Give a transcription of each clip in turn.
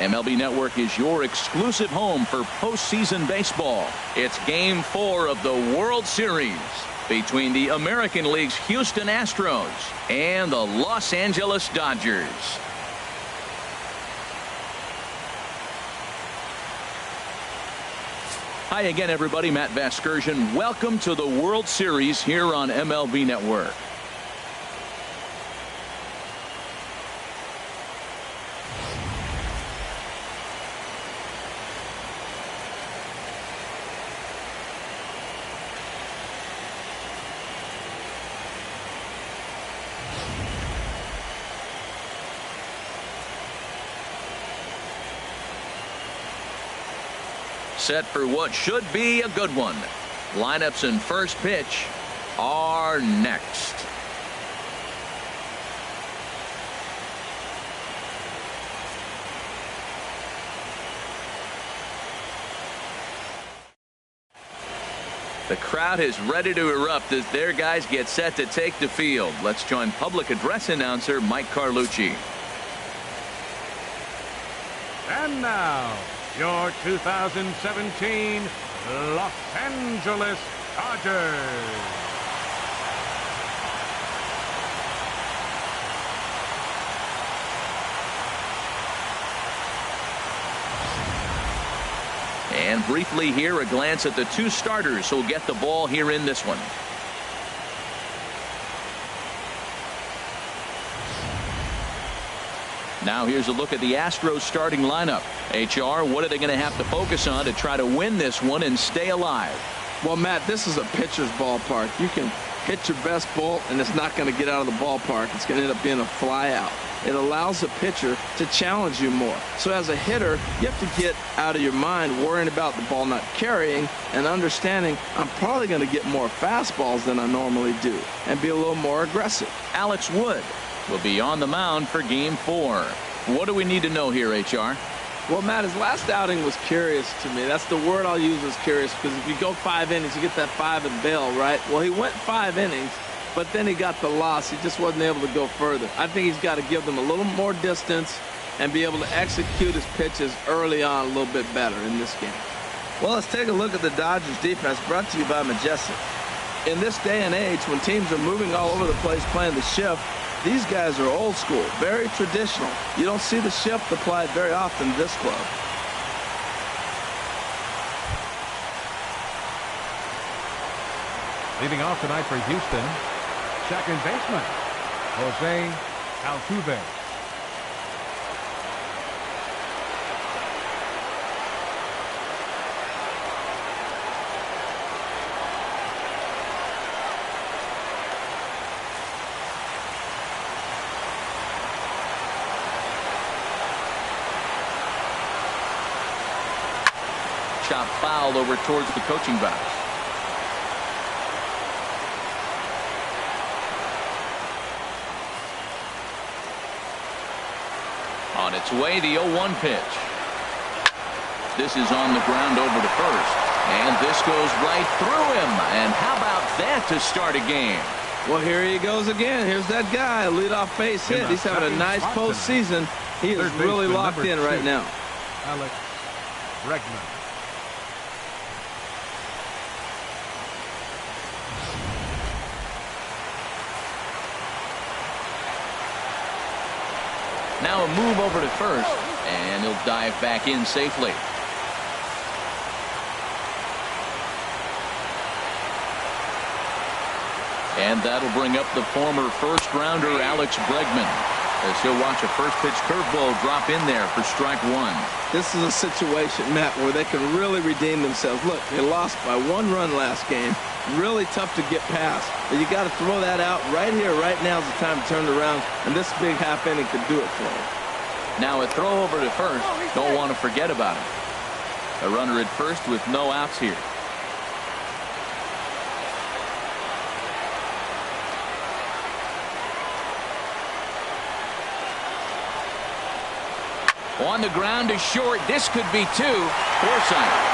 MLB Network is your exclusive home for postseason baseball. It's Game 4 of the World Series between the American League's Houston Astros and the Los Angeles Dodgers. Hi again, everybody. Matt Vasgersian. Welcome to the World Series here on MLB Network. Set for what should be a good one. Lineups and first pitch are next. The crowd is ready to erupt as their guys get set to take the field. Let's join public address announcer Mike Carlucci. And now, your 2017 Los Angeles Dodgers. And briefly here, a glance at the two starters who'll get the ball here in this one. Now here's a look at the Astros starting lineup. HR, what are they going to have to focus on to try to win this one and stay alive? Well, Matt, this is a pitcher's ballpark. You can hit your best ball, and it's not going to get out of the ballpark. It's going to end up being a fly out. It allows the pitcher to challenge you more. So as a hitter, you have to get out of your mind worrying about the ball not carrying and understanding I'm probably going to get more fastballs than I normally do and be a little more aggressive. Alex Wood will be on the mound for Game 4. What do we need to know here, HR? Well, Matt, his last outing was curious to me. That's the word I'll use, is curious, because if you go 5 innings, you get that 5 and bail, right? Well, he went 5 innings, but then he got the loss. He just wasn't able to go further. I think he's got to give them a little more distance and be able to execute his pitches early on a little bit better in this game. Well, let's take a look at the Dodgers defense, brought to you by Majestic. In this day and age, when teams are moving all over the place playing the shift, these guys are old school, very traditional. You don't see the shift applied very often in this club. Leading off tonight for Houston, second baseman, Jose Altuve. Chop foul over towards the coaching box. On its way, the 0-1 pitch. This is on the ground over to first. And this goes right through him. And how about that to start a game? Well, here he goes again. Here's that guy, leadoff base hit. He's having a nice postseason. He is really locked in right now. Alex Bregman. Now a move over to first, and he'll dive back in safely. And that'll bring up the former first-rounder Alex Bregman, as he'll watch a first-pitch curveball drop in there for strike 1. This is a situation, Matt, where they can really redeem themselves. Look, they lost by 1 run last game. Really tough to get past. But you got to throw that out right here, right now is the time to turn it around, and this big half inning could do it for them. Now a throw over to first. Don't want to forget about it. A runner at first with no outs here. On the ground to short. This could be 2. Forsythe.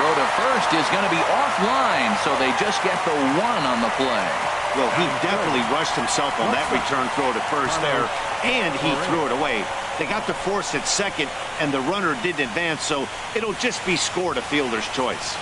throw to first is going to be offline, so they just get the 1 on the play. Well, he definitely rushed himself on that return throw to first there, and he threw it away. They got to force at second, and the runner didn't advance, so it'll just be scored a fielder's choice.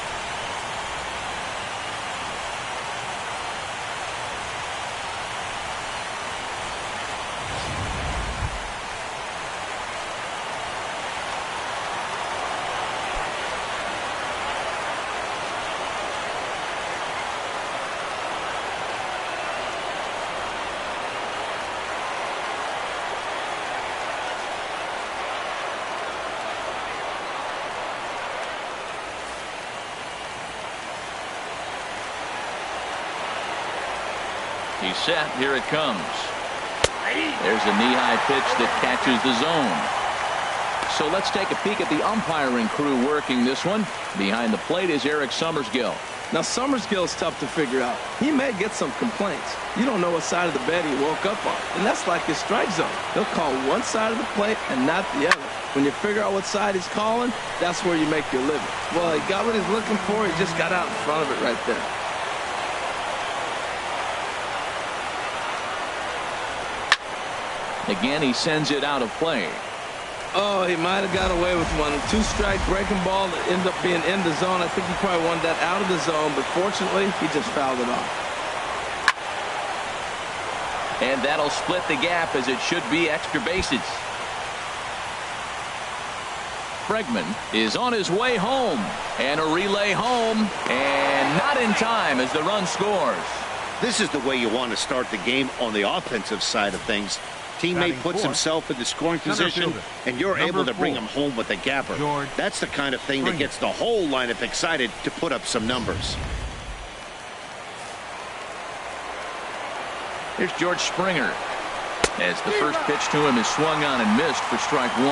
He's set. Here it comes. There's a knee-high pitch that catches the zone. So let's take a peek at the umpiring crew working this one. Behind the plate is Eric Summersgill. Now, Summersgill's tough to figure out. He may get some complaints. You don't know what side of the bed he woke up on, and that's like his strike zone. He'll call one side of the plate and not the other. When you figure out what side he's calling, that's where you make your living. Well, he got what he's looking for. He just got out in front of it right there. Again, he sends it out of play. Oh, he might have got away with one. 2-strike breaking ball that ended up being in the zone. I think he probably wanted that out of the zone, but fortunately, he just fouled it off. And that'll split the gap, as it should be extra bases. Bregman is on his way home, and a relay home, and not in time as the run scores. This is the way you want to start the game on the offensive side of things. Teammate puts himself in the scoring position, and you're able to bring him home with a gapper. That's the kind of thing that gets the whole lineup excited to put up some numbers. Here's George Springer, as the first pitch to him is swung on and missed for strike 1.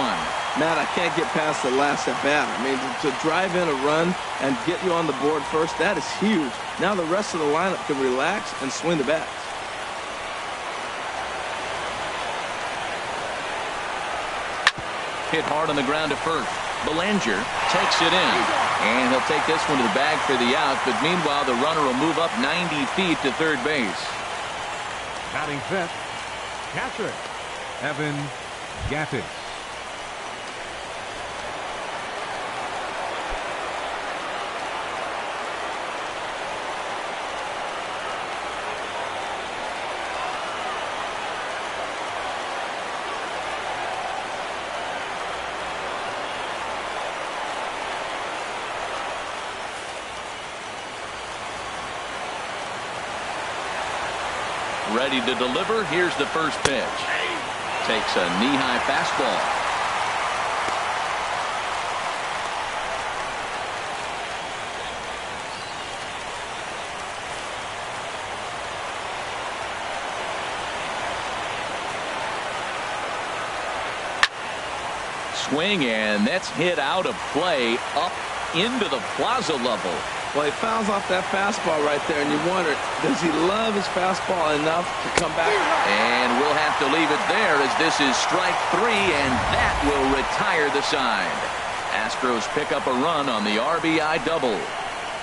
Matt, I can't get past the last at bat. I mean, to drive in a run and get you on the board first, that is huge. Now the rest of the lineup can relax and swing the bats. Hit hard on the ground to first. Belanger takes it in, and he'll take this one to the bag for the out, but meanwhile the runner will move up 90 feet to third base. Batting fifth, catcher, Evan Gattis. Ready to deliver. Here's the first pitch. Takes a knee-high fastball. Swing, and that's hit out of play up into the plaza level. Well, he fouls off that fastball right there, and you wonder, does he love his fastball enough to come back? And we'll have to leave it there, as this is strike 3, and that will retire the side. Astros pick up a run on the RBI double.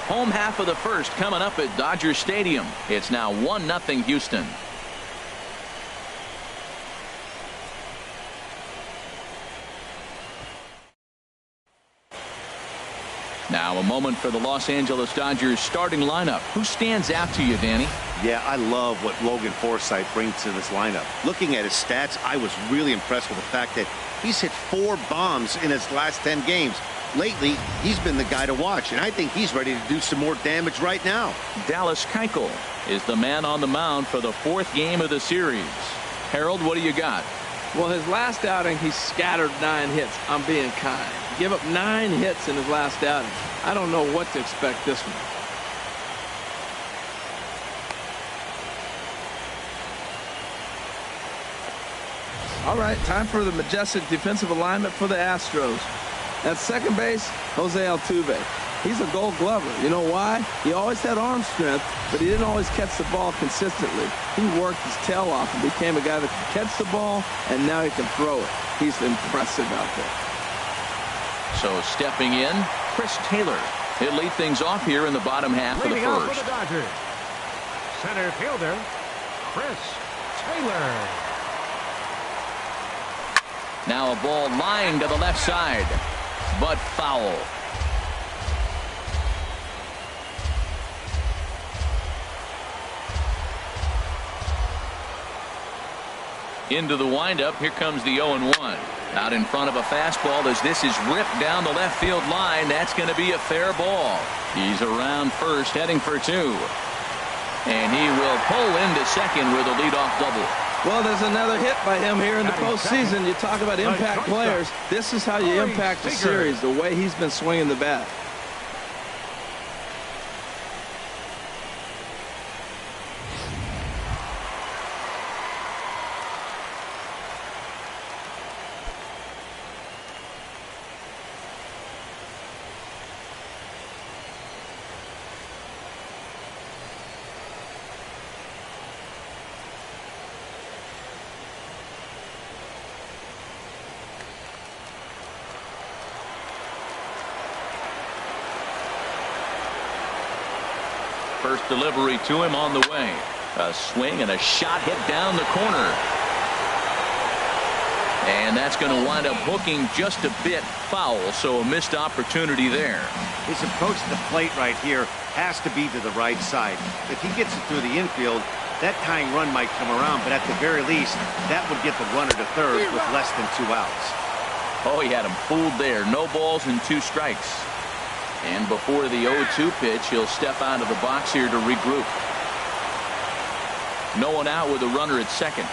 Home half of the first coming up at Dodger Stadium. It's now 1-0 Houston. Now a moment for the Los Angeles Dodgers starting lineup. Who stands out to you, Danny? Yeah, I love what Logan Forsythe brings to this lineup. Looking at his stats, I was really impressed with the fact that he's hit 4 bombs in his last 10 games. Lately, he's been the guy to watch, and I think he's ready to do some more damage right now. Dallas Keuchel is the man on the mound for the 4th game of the series. Harold, what do you got? Well, his last outing, he scattered 9 hits. I'm being kind. Give up 9 hits in his last outing. I don't know what to expect this one. All right, time for the majestic defensive alignment for the Astros. At second base, Jose Altuve. He's a Gold Glover. You know why? He always had arm strength, but he didn't always catch the ball consistently. He worked his tail off and became a guy that can catch the ball, and now he can throw it. He's impressive out there. So stepping in, Chris Taylor. He'll lead things off here in the bottom half of the Leading off for first. the Dodgers, center fielder Chris Taylor. Now a ball lined to the left side, but foul. Into the windup. Here comes the 0-1. Out in front of a fastball as this is ripped down the left field line. That's going to be a fair ball. He's around first, heading for two. And he will pull into second with a leadoff double. Well, there's another hit by him here in the postseason. You talk about impact players. This is how you impact the series, the way he's been swinging the bat. First delivery to him on the way. A swing and a shot hit down the corner. And that's going to wind up hooking just a bit foul, so a missed opportunity there. His approach to the plate right here has to be to the right side. If he gets it through the infield, that tying run might come around, but at the very least, that would get the runner to third with less than 2 outs. Oh, he had him fooled there. No balls and 2 strikes. And before the 0-2 pitch, he'll step out of the box here to regroup. No one out with a runner at second.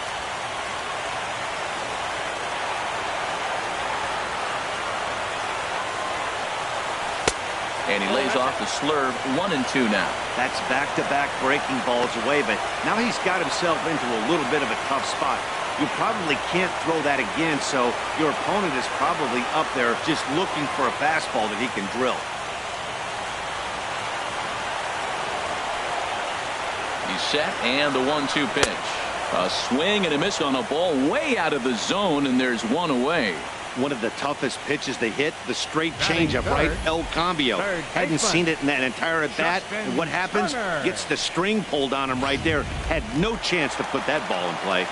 And he lays off the slurve. 1-2 now. That's back-to-back breaking balls away, but now he's got himself into a little bit of a tough spot. You probably can't throw that again, so your opponent is probably up there just looking for a fastball that he can drill. He's set, and the 1-2 pitch. A swing and a miss on a ball way out of the zone, and there's one away. One of the toughest pitches they hit, the straight changeup, right? El Cambio. Hadn't seen it in that entire at bat. And what happens? Gets the string pulled on him right there. Had no chance to put that ball in play.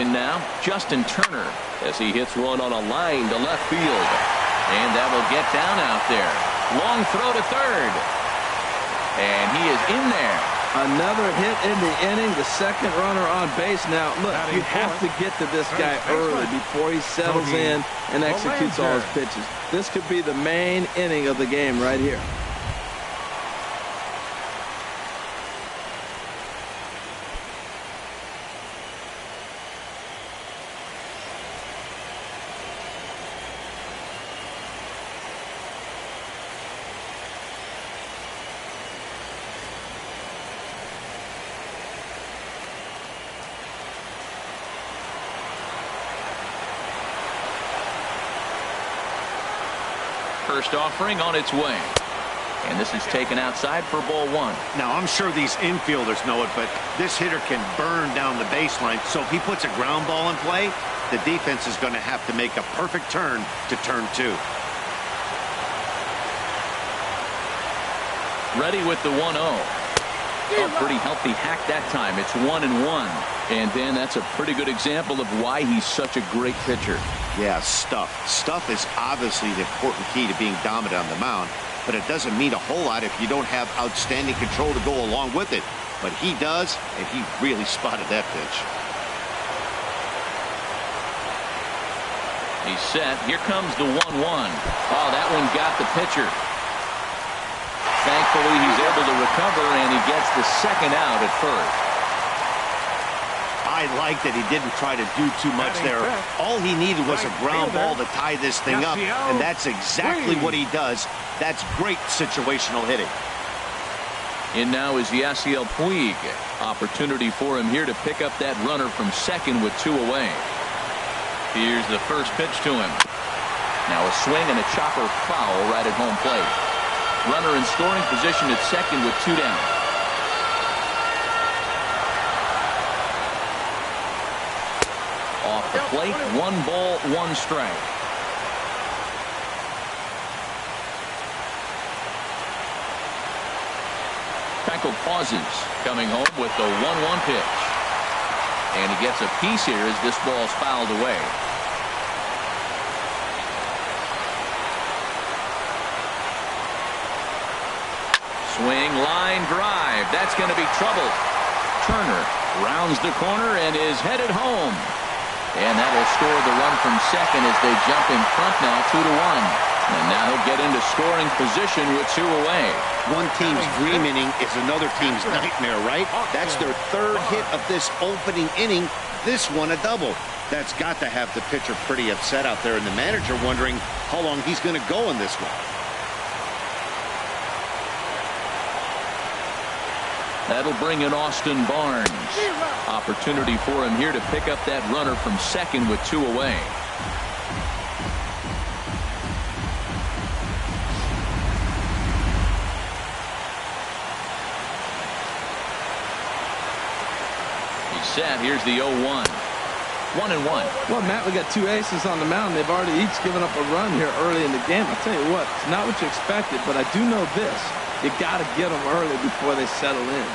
In now, Justin Turner, as he hits one on a line to left field. And that will get down out there. Long throw to third. And he is in there. Another hit in the inning, the second runner on base. Now, look, you have to get to this guy early before he settles in and executes all his pitches. This could be the main inning of the game right here. First offering on its way. And this is taken outside for ball 1. Now, I'm sure these infielders know it, but this hitter can burn down the baseline. So if he puts a ground ball in play, the defense is going to have to make a perfect turn to turn 2. Ready with the 1-0. A pretty healthy hack that time. It's 1-1. And then that's a pretty good example of why he's such a great pitcher. Yeah, stuff. Stuff is obviously the important key to being dominant on the mound, but it doesn't mean a whole lot if you don't have outstanding control to go along with it. But he does, and he really spotted that pitch. He's set. Here comes the 1-1. Oh, that one got the pitcher. Thankfully, he's able to recover, and he gets the second out at first. I like that he didn't try to do too much there. All he needed was a ground ball to tie this thing up, and that's exactly what he does. That's great situational hitting. And now is Yasiel Puig. Opportunity for him here to pick up that runner from second with 2 away. Here's the first pitch to him. Now a swing and a chopper foul right at home plate. Runner in scoring position at second with 2 down. Off the plate, 1 ball, 1 strike. Keuchel pauses, coming home with the 1-1 pitch. And he gets a piece here as this ball's fouled away. Swing, line drive. That's going to be trouble. Turner rounds the corner and is headed home. And that'll score the run from second as they jump in front now 2-1. And now he'll get into scoring position with 2 away. One team's dream inning is another team's nightmare, right? That's their third hit of this opening inning. This one a double. That's got to have the pitcher pretty upset out there, and the manager wondering how long he's going to go in this one. That'll bring in Austin Barnes. Opportunity for him here to pick up that runner from second with 2 away. He's set. Here's the 0-1. 1-1. Well, Matt, we got 2 aces on the mound. They've already each given up a run here early in the game. I'll tell you what, it's not what you expected, but I do know this. You got to get them early before they settle in.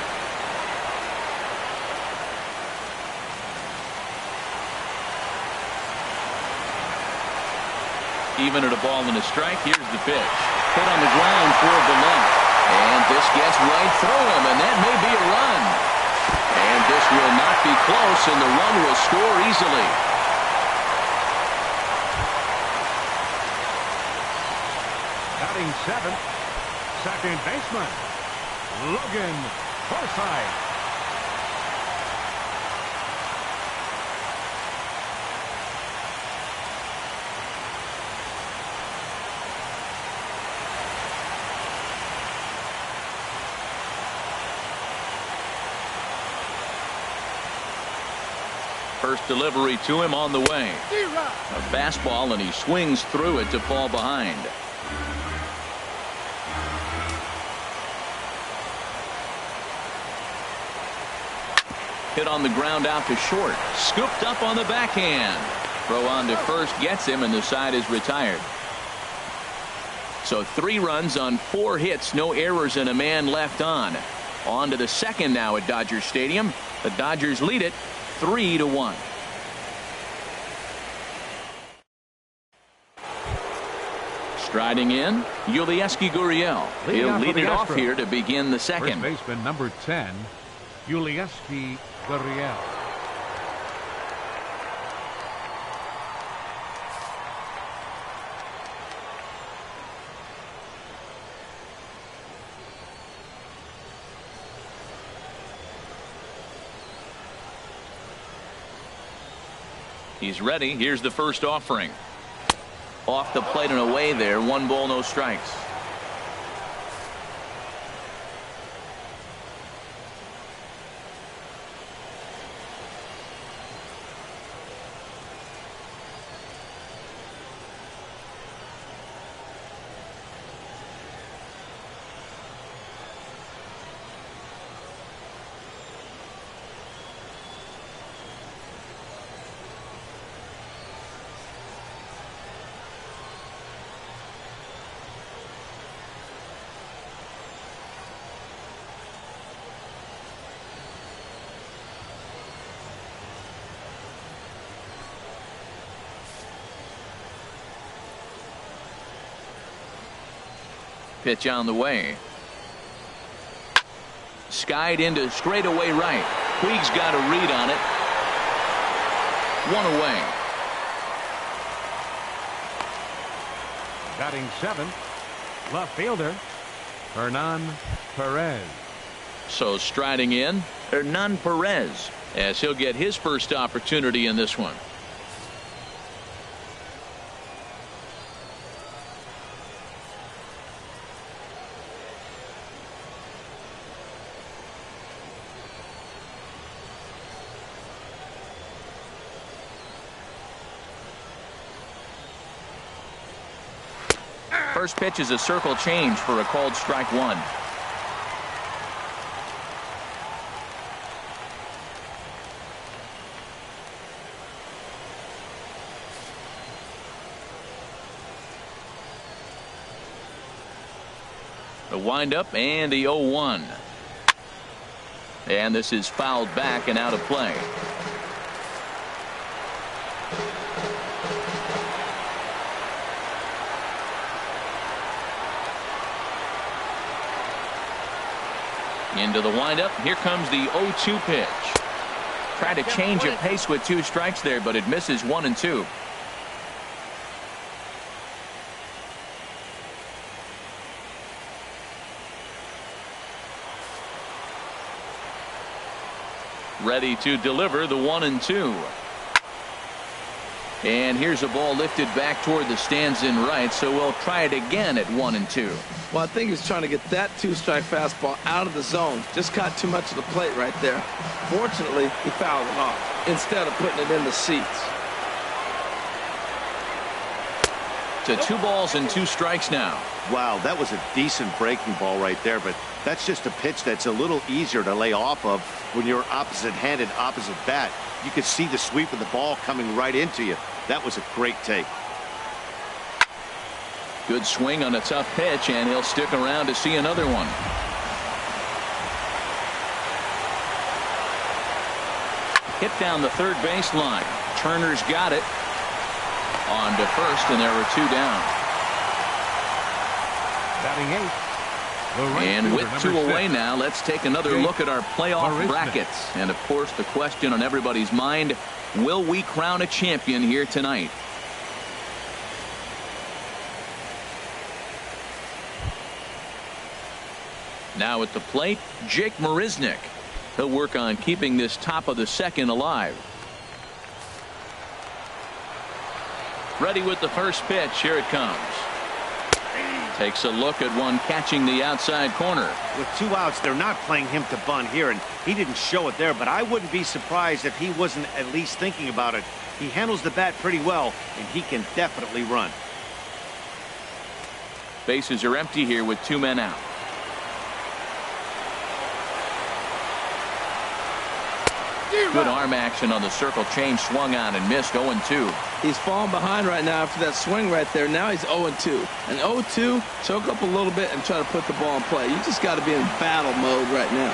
Even at a ball and a strike, here's the pitch. Hit on the ground toward the left. And this gets right through him, and that may be a run. And this will not be close, and the run will score easily. Batting 7th, second baseman, Logan Forsythe. First delivery to him on the way. A fastball, and he swings through it to fall behind. Hit on the ground out to short. Scooped up on the backhand. Throw on to first gets him, and the side is retired. So 3 runs on 4 hits, no errors, and a man left on. On to the second now at Dodger Stadium. The Dodgers lead it 3-1. Striding in, Yulieski Gurriel. He'll lead it off here to begin the second. First baseman number 10, Yulieski Gurriel. He's ready. Here's the first offering. Off the plate and away there. 1 ball, no strikes. Pitch on the way. Skied into straightaway right. Puig's got a read on it. 1 away. Batting 7th, left fielder, Hernan Perez. So striding in, Hernan Perez, as he'll get his first opportunity in this one. First pitch is a circle change for a called strike 1. The windup and the 0-1. And this is fouled back and out of play. Into the windup. Here comes the 0-2 pitch. Tried to change of pace with 2 strikes there, but it misses 1-2. Ready to deliver the 1-2. And here's a ball lifted back toward the stands in right, so we'll try it again at 1-2. Well, I think he's trying to get that 2-strike fastball out of the zone. Just caught too much of the plate right there. Fortunately, he fouled it off instead of putting it in the seats. To 2 balls and 2 strikes now. Wow, that was a decent breaking ball right there, but that's just a pitch that's a little easier to lay off of when you're opposite-handed, opposite bat. You could see the sweep of the ball coming right into you. That was a great take. Good swing on a tough pitch, and he'll stick around to see another one. Hit down the third baseline. Turner's got it. On to first, and there were 2 down. Batting 8. And with 2 away 6. now, let's take another look at our playoff Marisnik. brackets. And of course, the question on everybody's mind, will we crown a champion here tonight? Now at the plate, Jake Marisnik. He'll work on keeping this top of the second alive. Ready with the first pitch. Here it comes. Takes a look at one catching the outside corner. With 2 outs, they're not playing him to bunt here, and he didn't show it there, but I wouldn't be surprised if he wasn't at least thinking about it. He handles the bat pretty well, and he can definitely run. Bases are empty here with 2 men out. Good arm action on the circle change, swung on and missed. 0-2. He's falling behind right now after that swing right there. Now he's 0-2. And 0-2, choke up a little bit and try to put the ball in play. You just got to be in battle mode right now.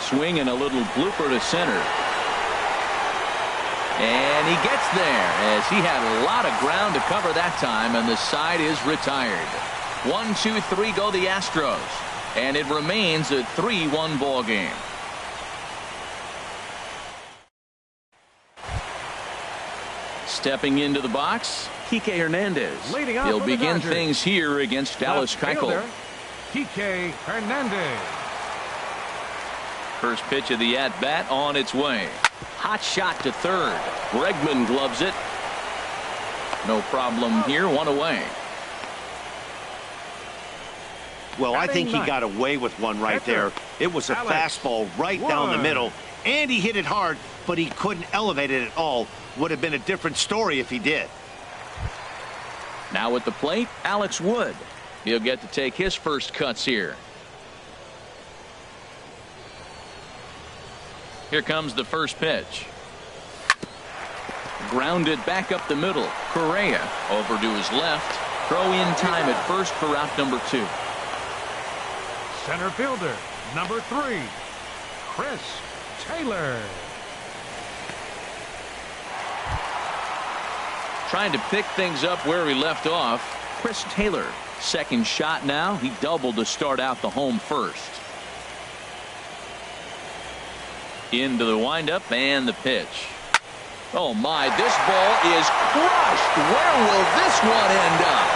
Swing and a little blooper to center. And he gets there as he had a lot of ground to cover that time, and the side is retired. 1-2-3 go the Astros, and it remains a 3-1 ball game. Stepping into the box, Kike Hernandez. He'll begin things here against Dallas Keuchel. Kike Hernandez. First pitch of the at-bat on its way. Hot shot to third. Bregman gloves it. No problem here. 1 away. Well, I think he got away with one right there. It was a fastball right down the middle, and he hit it hard, but he couldn't elevate it at all. Would have been a different story if he did. Now at the plate, Alex Wood. He'll get to take his first cuts here. Here comes the first pitch. Grounded back up the middle. Correa over to his left. Throw in time at first for out number 2. Center fielder, number 3, Chris Taylor. Trying to pick things up where he left off. Chris Taylor, second shot now. He doubled to start out the home first. Into the windup and the pitch. Oh my, this ball is crushed. Where will this one end up?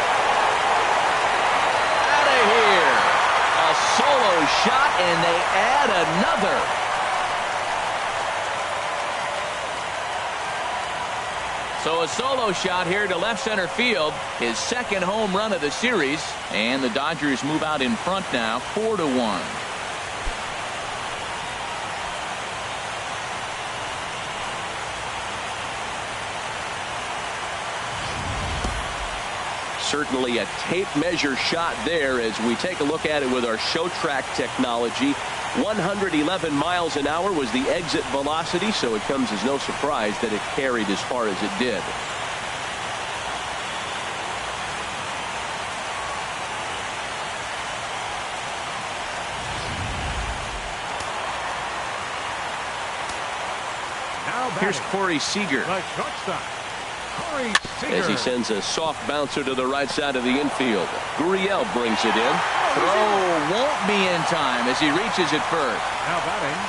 Out of here. A solo shot, and they add another. So a solo shot here to left center field, his second home run of the series, and the Dodgers move out in front now 4-1. Certainly a tape measure shot there as we take a look at it with our show track technology. 111 miles an hour was the exit velocity, so it comes as no surprise that it carried as far as it did. Here's Corey Seager. The shortstop, Corey Seager. As he sends a soft bouncer to the right side of the infield. Gurriel brings it in. Throw won't be in time as he reaches it first. Now batting,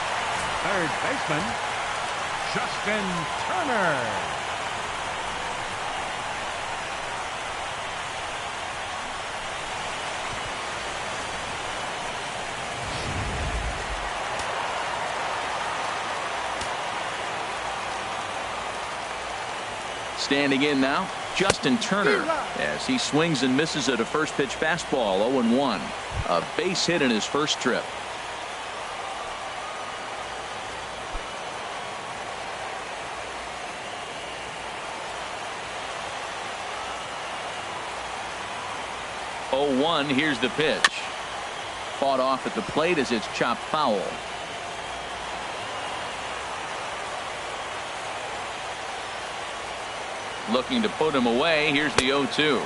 third baseman, Justin Turner. Standing in now, Justin Turner, as he swings and misses at a first pitch fastball, 0-1. A base hit in his first trip. Here's the pitch. Fought off at the plate as it's chopped foul. Looking to put him away. Here's the 0-2.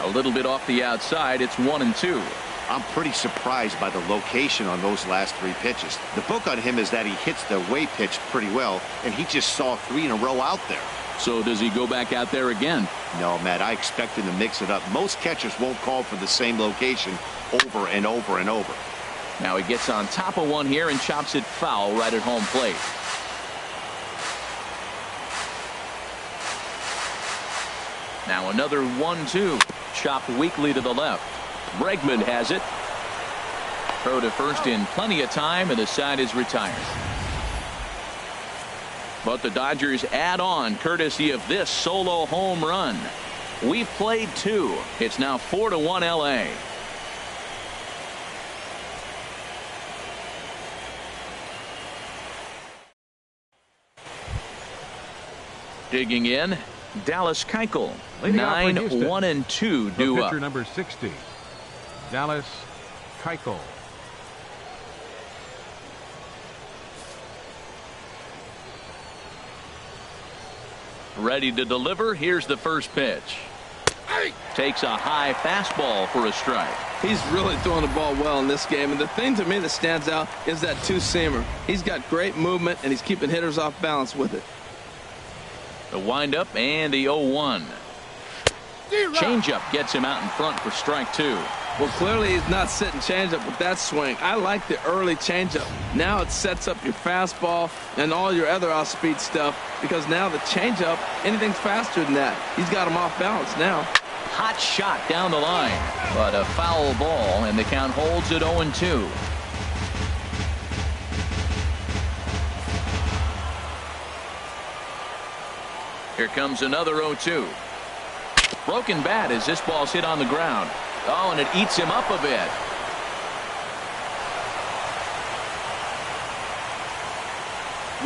A little bit off the outside. It's 1-2. I'm pretty surprised by the location on those last 3 pitches. The book on him is that he hits the away pitch pretty well, and he just saw 3 in a row out there. So does he go back out there again? No, Matt, I expect him to mix it up. Most catchers won't call for the same location over and over and over. Now he gets on top of one here and chops it foul right at home plate. Now another 1-2. Chopped weakly to the left. Bregman has it. Throw to first in plenty of time, and the side is retired. But the Dodgers add on courtesy of this solo home run. We've played 2. It's now 4-1 LA. Digging in, Dallas Keuchel. 9-1-2 due up. Pitcher number 60, Dallas Keuchel. Ready to deliver. Here's the first pitch. Takes a high fastball for a strike. He's really throwing the ball well in this game, and the thing to me that stands out is that two-seamer. He's got great movement, and he's keeping hitters off balance with it. The windup and the 0-1. Changeup gets him out in front for strike 2. Well, clearly he's not sitting changeup with that swing. I like the early changeup. Now it sets up your fastball and all your other off-speed stuff, because now the changeup, anything's faster than that. He's got him off balance now. Hot shot down the line, but a foul ball, and the count holds at 0-2. Here comes another 0-2. Broken bat as this ball's hit on the ground. Oh, and it eats him up a bit.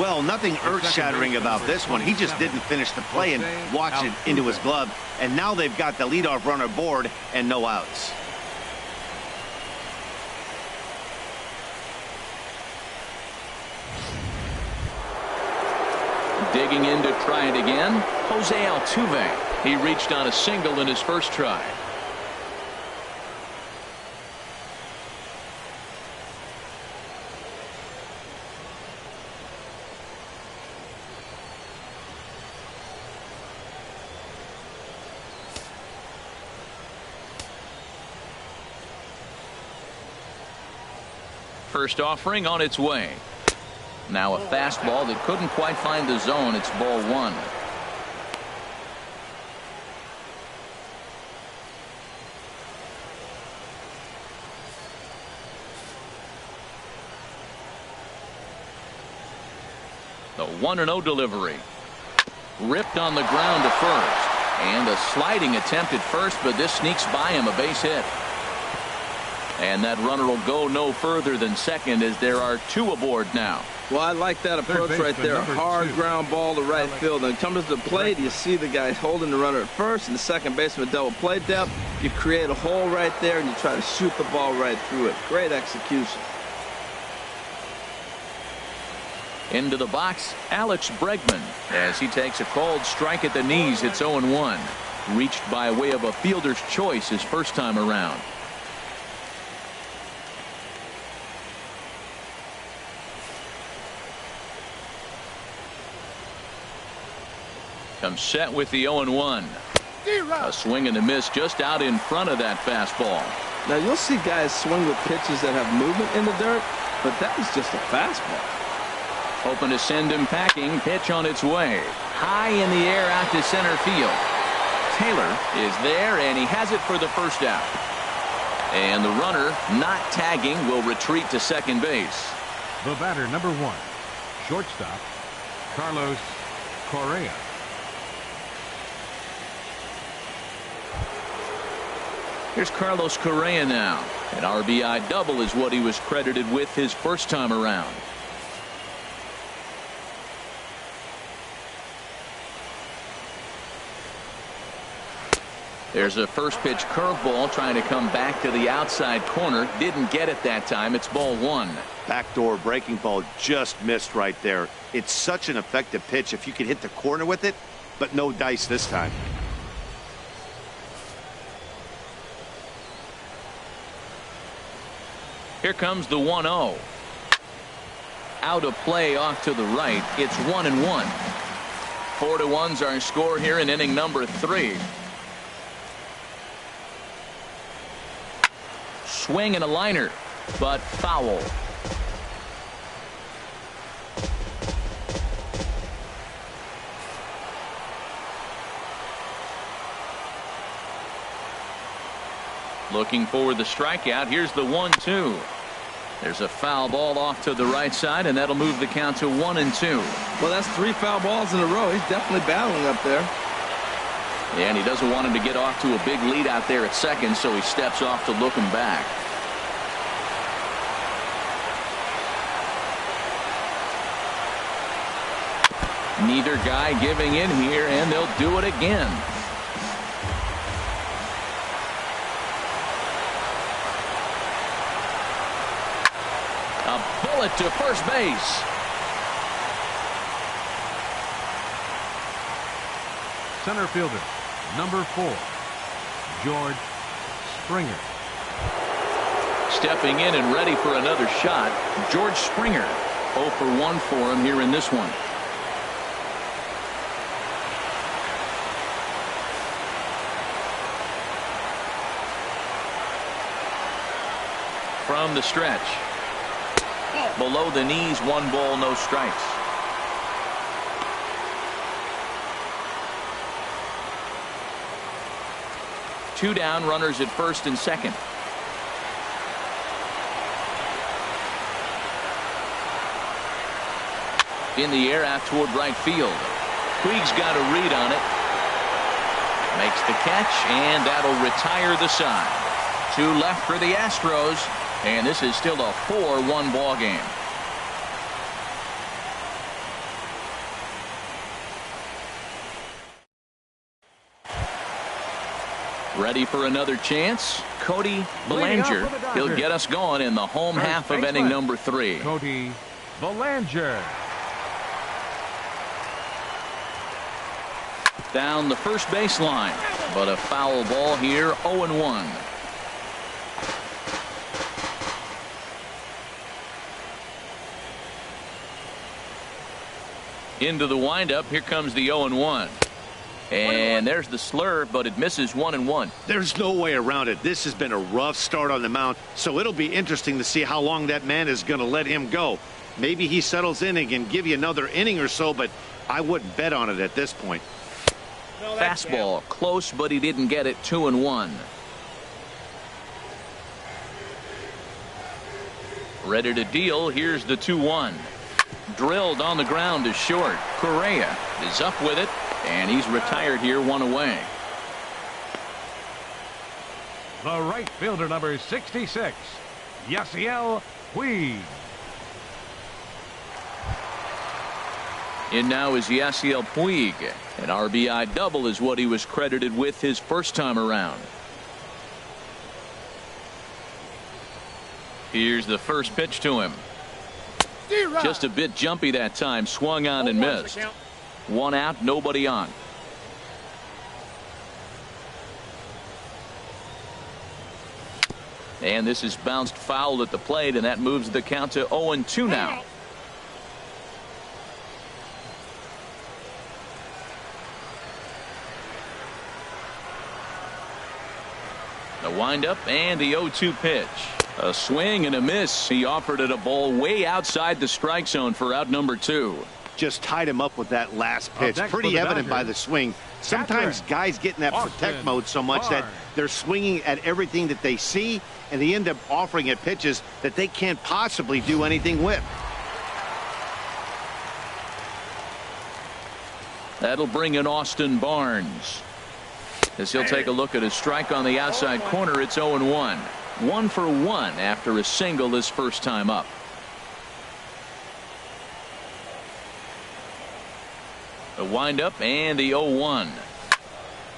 Well, nothing earth-shattering about this one. He just didn't finish the play and watched it into his glove. And now they've got the leadoff runner aboard and no outs. Digging in to try it again, Jose Altuve. He reached on a single in his first try. First offering on its way. Now a fastball that couldn't quite find the zone. It's ball 1. The 1-0 delivery. Ripped on the ground to first. And a sliding attempt at first, but this sneaks by him, a base hit. And that runner will go no further than second, as there are 2 aboard now. Well, I like that approach right there. A hard ground ball to right field. And comes to the plate, you see the guy holding the runner at first, and the second baseman double play depth. You create a hole right there, and you try to shoot the ball right through it. Great execution. Into the box, Alex Bregman, as he takes a cold strike at the knees. It's 0-1. Reached by way of a fielder's choice his first time around. Comes set with the 0-1. A swing and a miss just out in front of that fastball. Now you'll see guys swing with pitches that have movement in the dirt, but that was just a fastball. Hoping to send him packing. Pitch on its way. High in the air out to center field. Taylor is there, and he has it for the first out. And the runner, not tagging, will retreat to second base. The batter, number 1, shortstop, Carlos Correa. Here's Carlos Correa now. An RBI double is what he was credited with his first time around. There's a first pitch curveball trying to come back to the outside corner. Didn't get it that time. It's ball 1. Backdoor breaking ball just missed right there. It's such an effective pitch if you can hit the corner with it, but no dice this time. Here comes the 1-0. Out of play off to the right. It's 1-1. 4-1's our score here in inning number 3. Swing and a liner, but foul. Looking for the strikeout. Here's the 1-2. There's a foul ball off to the right side, and that'll move the count to 1-2. Well, that's 3 foul balls in a row. He's definitely battling up there. And he doesn't want him to get off to a big lead out there at second, so he steps off to look him back. Neither guy giving in here, and they'll do it again. A bullet to first base. Center fielder, number 4, George Springer. Stepping in and ready for another shot, George Springer. 0 for 1 for him here in this one. From the stretch. Below the knees, 1 ball, no strikes. Two down, runners at first and second. In the air out toward right field. Puig's got a read on it. Makes the catch, and that'll retire the side. 2 left for the Astros, and this is still a 4-1 ball game. Ready for another chance? Cody Bellinger. He'll get us going in the home half of inning number 3. Cody Bellinger. Down the first baseline, but a foul ball here. 0-1. Into the windup. Here comes the 0-1. And there's the slur, but it misses 1-1. There's no way around it. This has been a rough start on the mound, so it'll be interesting to see how long that man is going to let him go. Maybe he settles in and can give you another inning or so, but I wouldn't bet on it at this point. Fastball close, but he didn't get it. 2-1. Ready to deal. Here's the 2-1. Drilled on the ground to short. Correa is up with it, and he's retired here, 1 away. The right fielder, number 66, Yasiel Puig. In now is Yasiel Puig. An RBI double is what he was credited with his first time around. Here's the first pitch to him. Just a bit jumpy that time. Swung on and missed. 1 out, nobody on. And this is bounced foul at the plate, and that moves the count to 0-2 now. windup and the 0-2 pitch. A swing and a miss. He offered it a ball way outside the strike zone for out number 2. Just tied him up with that last pitch. Pretty evident by the swing. Sometimes guys get in that protect mode so much that they're swinging at everything that they see, and they end up offering it pitches that they can't possibly do anything with. That'll bring in Austin Barnes. As he'll take a look at his strike on the outside corner, it's 0-1. 1 for 1 after a single his first time up. The windup and the 0-1.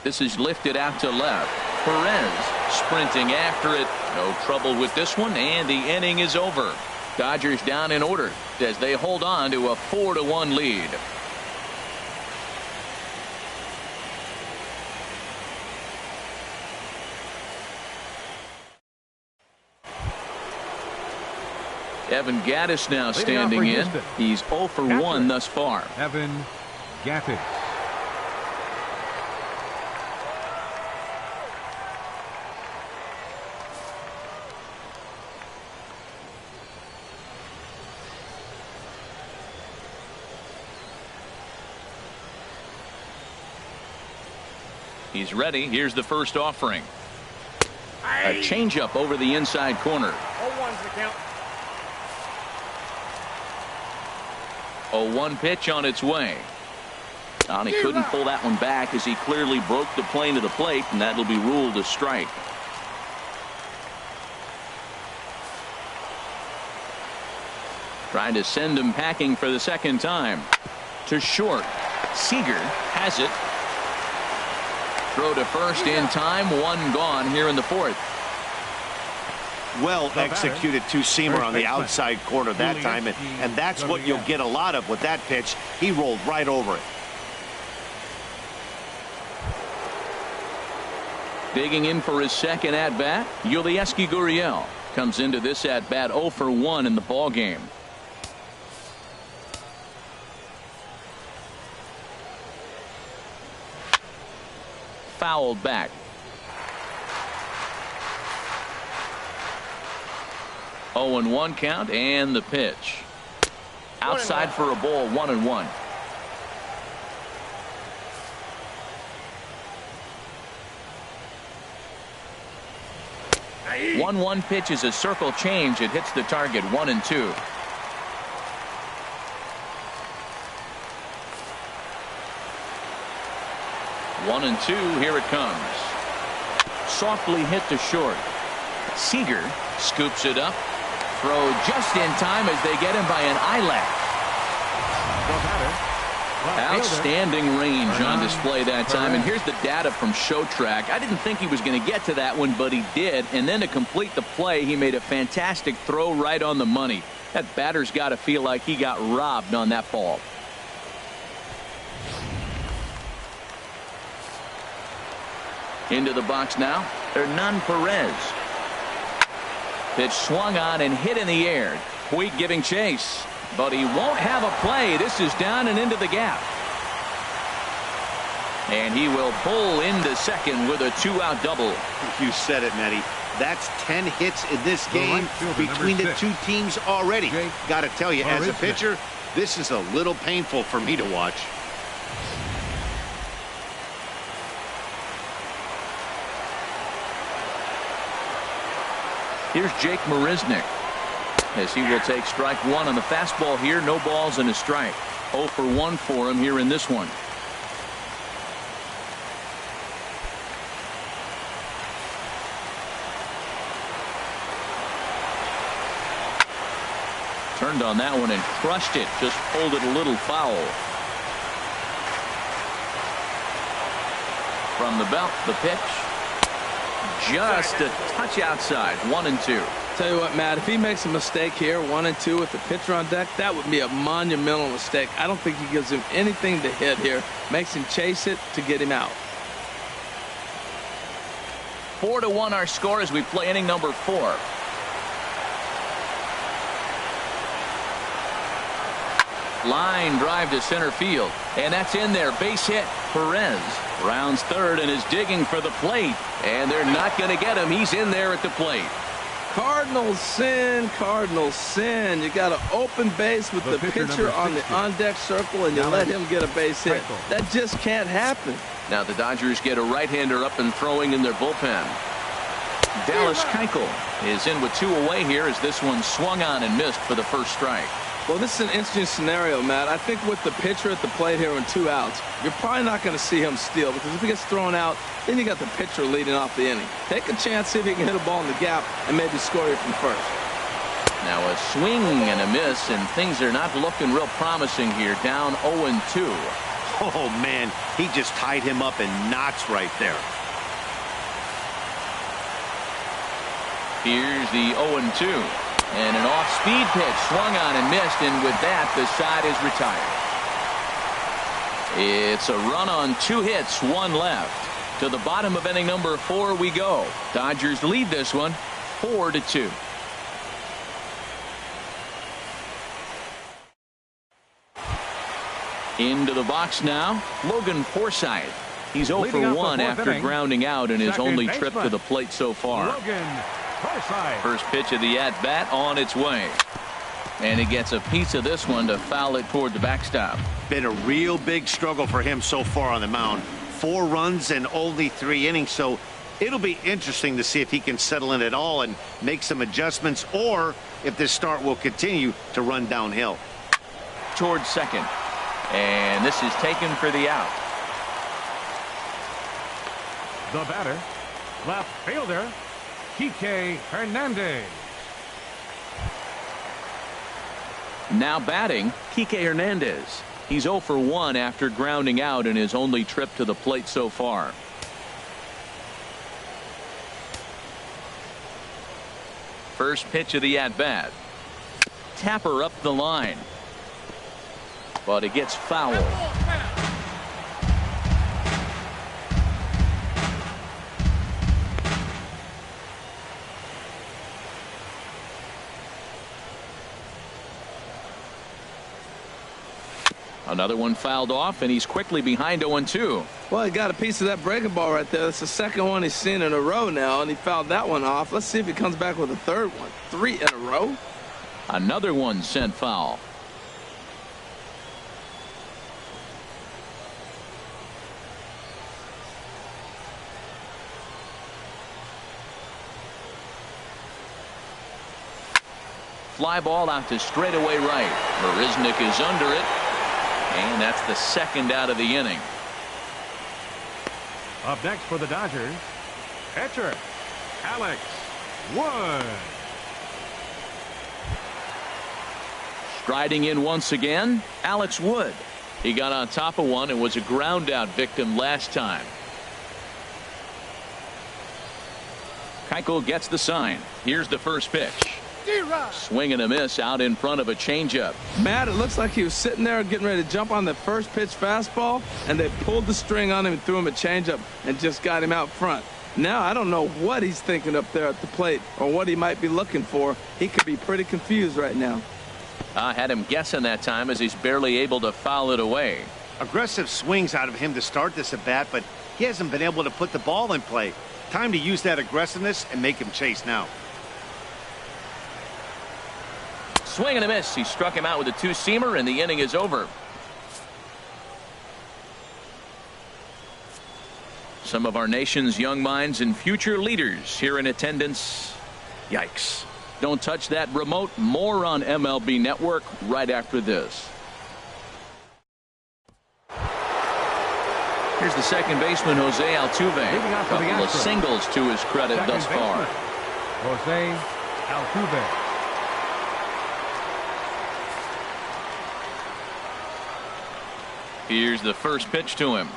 This is lifted out to left. Perez sprinting after it. No trouble with this one, and the inning is over. Dodgers down in order as they hold on to a 4-1 lead. Evan Gattis now standing in. He's 0 for 1 thus far. Evan Gattis. He's ready. Here's the first offering. A changeup over the inside corner. 0-1's the count. 0-1 pitch on its way. And he couldn't pull that one back as he clearly broke the plane to the plate, and that'll be ruled a strike. Trying to send him packing for the second time. To short. Seager has it. Throw to first in time. One gone here in the fourth. Well executed two-seamer on the outside corner that time, and that's what you'll get a lot of with that pitch. He rolled right over it. Digging in for his second at-bat, Yulieski Gurriel comes into this at-bat 0 for 1 in the ball game. Fouled back. 0-1 count, and the pitch. Outside for a ball, 1-1. Hey. 1-1 pitch is a circle change. It hits the target. 1-2. One and two. Here it comes. Softly hit to short. Seager scoops it up. Throw just in time as they get him by an eyelash. Outstanding range on display that time. And here's the data from Show Track. I didn't think he was going to get to that one, but he did. And then to complete the play, he made a fantastic throw right on the money. That batter's got to feel like he got robbed on that ball. Into the box now, Hernan Perez. Pitch swung on and hit in the air. Puig giving chase, but he won't have a play. This is down and into the gap. And he will pull into second with a two-out double. You said it, Matty. That's 10 hits in this game between the two teams already. Got to tell you, as a pitcher, this is a little painful for me to watch. Here's Jake Marisnick as he will take strike one on the fastball here. No balls and a strike. 0 for 1 for him here in this one. Turned on that one and crushed it. Just pulled it a little foul. From the belt, the pitch. Just a touch outside. 1-2. Tell you what, Matt, if he makes a mistake here, 1-2 with the pitcher on deck, that would be a monumental mistake. I don't think he gives him anything to hit here. Makes him chase it to get him out. 4-1 our score as we play inning number 4. Line drive to center field, and that's in there. Base hit. Perez rounds third and is digging for the plate, and they're not going to get him. He's in there at the plate. Cardinals sin, Cardinals sin. You got an open base with the pitcher on the on-deck circle, and you let him get a base hit. That just can't happen. Now the Dodgers get a right-hander up and throwing in their bullpen. Dallas Keuchel is in with 2 away here as this one swung on and missed for the first strike. Well, this is an interesting scenario, Matt. I think with the pitcher at the plate here and 2 outs, you're probably not going to see him steal, because if he gets thrown out, then you got the pitcher leading off the inning. Take a chance, see if he can hit a ball in the gap and maybe score you from first. Now a swing and a miss, and things are not looking real promising here. Down 0-2. Oh, man, he just tied him up in knots right there. Here's the 0-2. And an off-speed pitch swung on and missed, and with that, the side is retired. It's a run on 2 hits, 1 left. To the bottom of inning number 4 we go. Dodgers lead this one 4-2. Into the box now, Logan Forsythe. He's 0 for 1 after grounding out in his only trip to the plate so far. First pitch of the at-bat on its way. And he gets a piece of this one to foul it toward the backstop. Been a real big struggle for him so far on the mound. 4 runs and only 3 innings, so it'll be interesting to see if he can settle in at all and make some adjustments, or if this start will continue to run downhill. Towards second. And this is taken for the out. The batter, left fielder, Kike Hernandez. Now batting, Kike Hernandez. He's 0 for 1 after grounding out in his only trip to the plate so far. First pitch of the at-bat. Tapper up the line. But it gets fouled. Another one fouled off, and he's quickly behind 0-2. Well, he got a piece of that breaking ball right there. That's the second one he's seen in a row now, and he fouled that one off. Let's see if he comes back with a third one. 3 in a row. Another one sent foul. Fly ball out to straightaway right. Marisnick is under it. And that's the second out of the inning. Up next for the Dodgers, pitcher Alex Wood. Striding in once again, Alex Wood. He got on top of one and was a ground out victim last time. Keuchel gets the sign. Here's the first pitch. Swing and a miss out in front of a changeup. Matt, it looks like he was sitting there getting ready to jump on the first pitch fastball, and they pulled the string on him and threw him a changeup and just got him out front. Now I don't know what he's thinking up there at the plate or what he might be looking for. He could be pretty confused right now. I had him guessing that time as he's barely able to foul it away. Aggressive swings out of him to start this at bat, but he hasn't been able to put the ball in play. Time to use that aggressiveness and make him chase now. Swing and a miss. He struck him out with a 2-seamer, and the inning is over. Some of our nation's young minds and future leaders here in attendance. Yikes. Don't touch that remote. More on MLB Network right after this. Here's the second baseman, Jose Altuve. A couple of singles to his credit thus far. Jose Altuve. Here's the first pitch to him.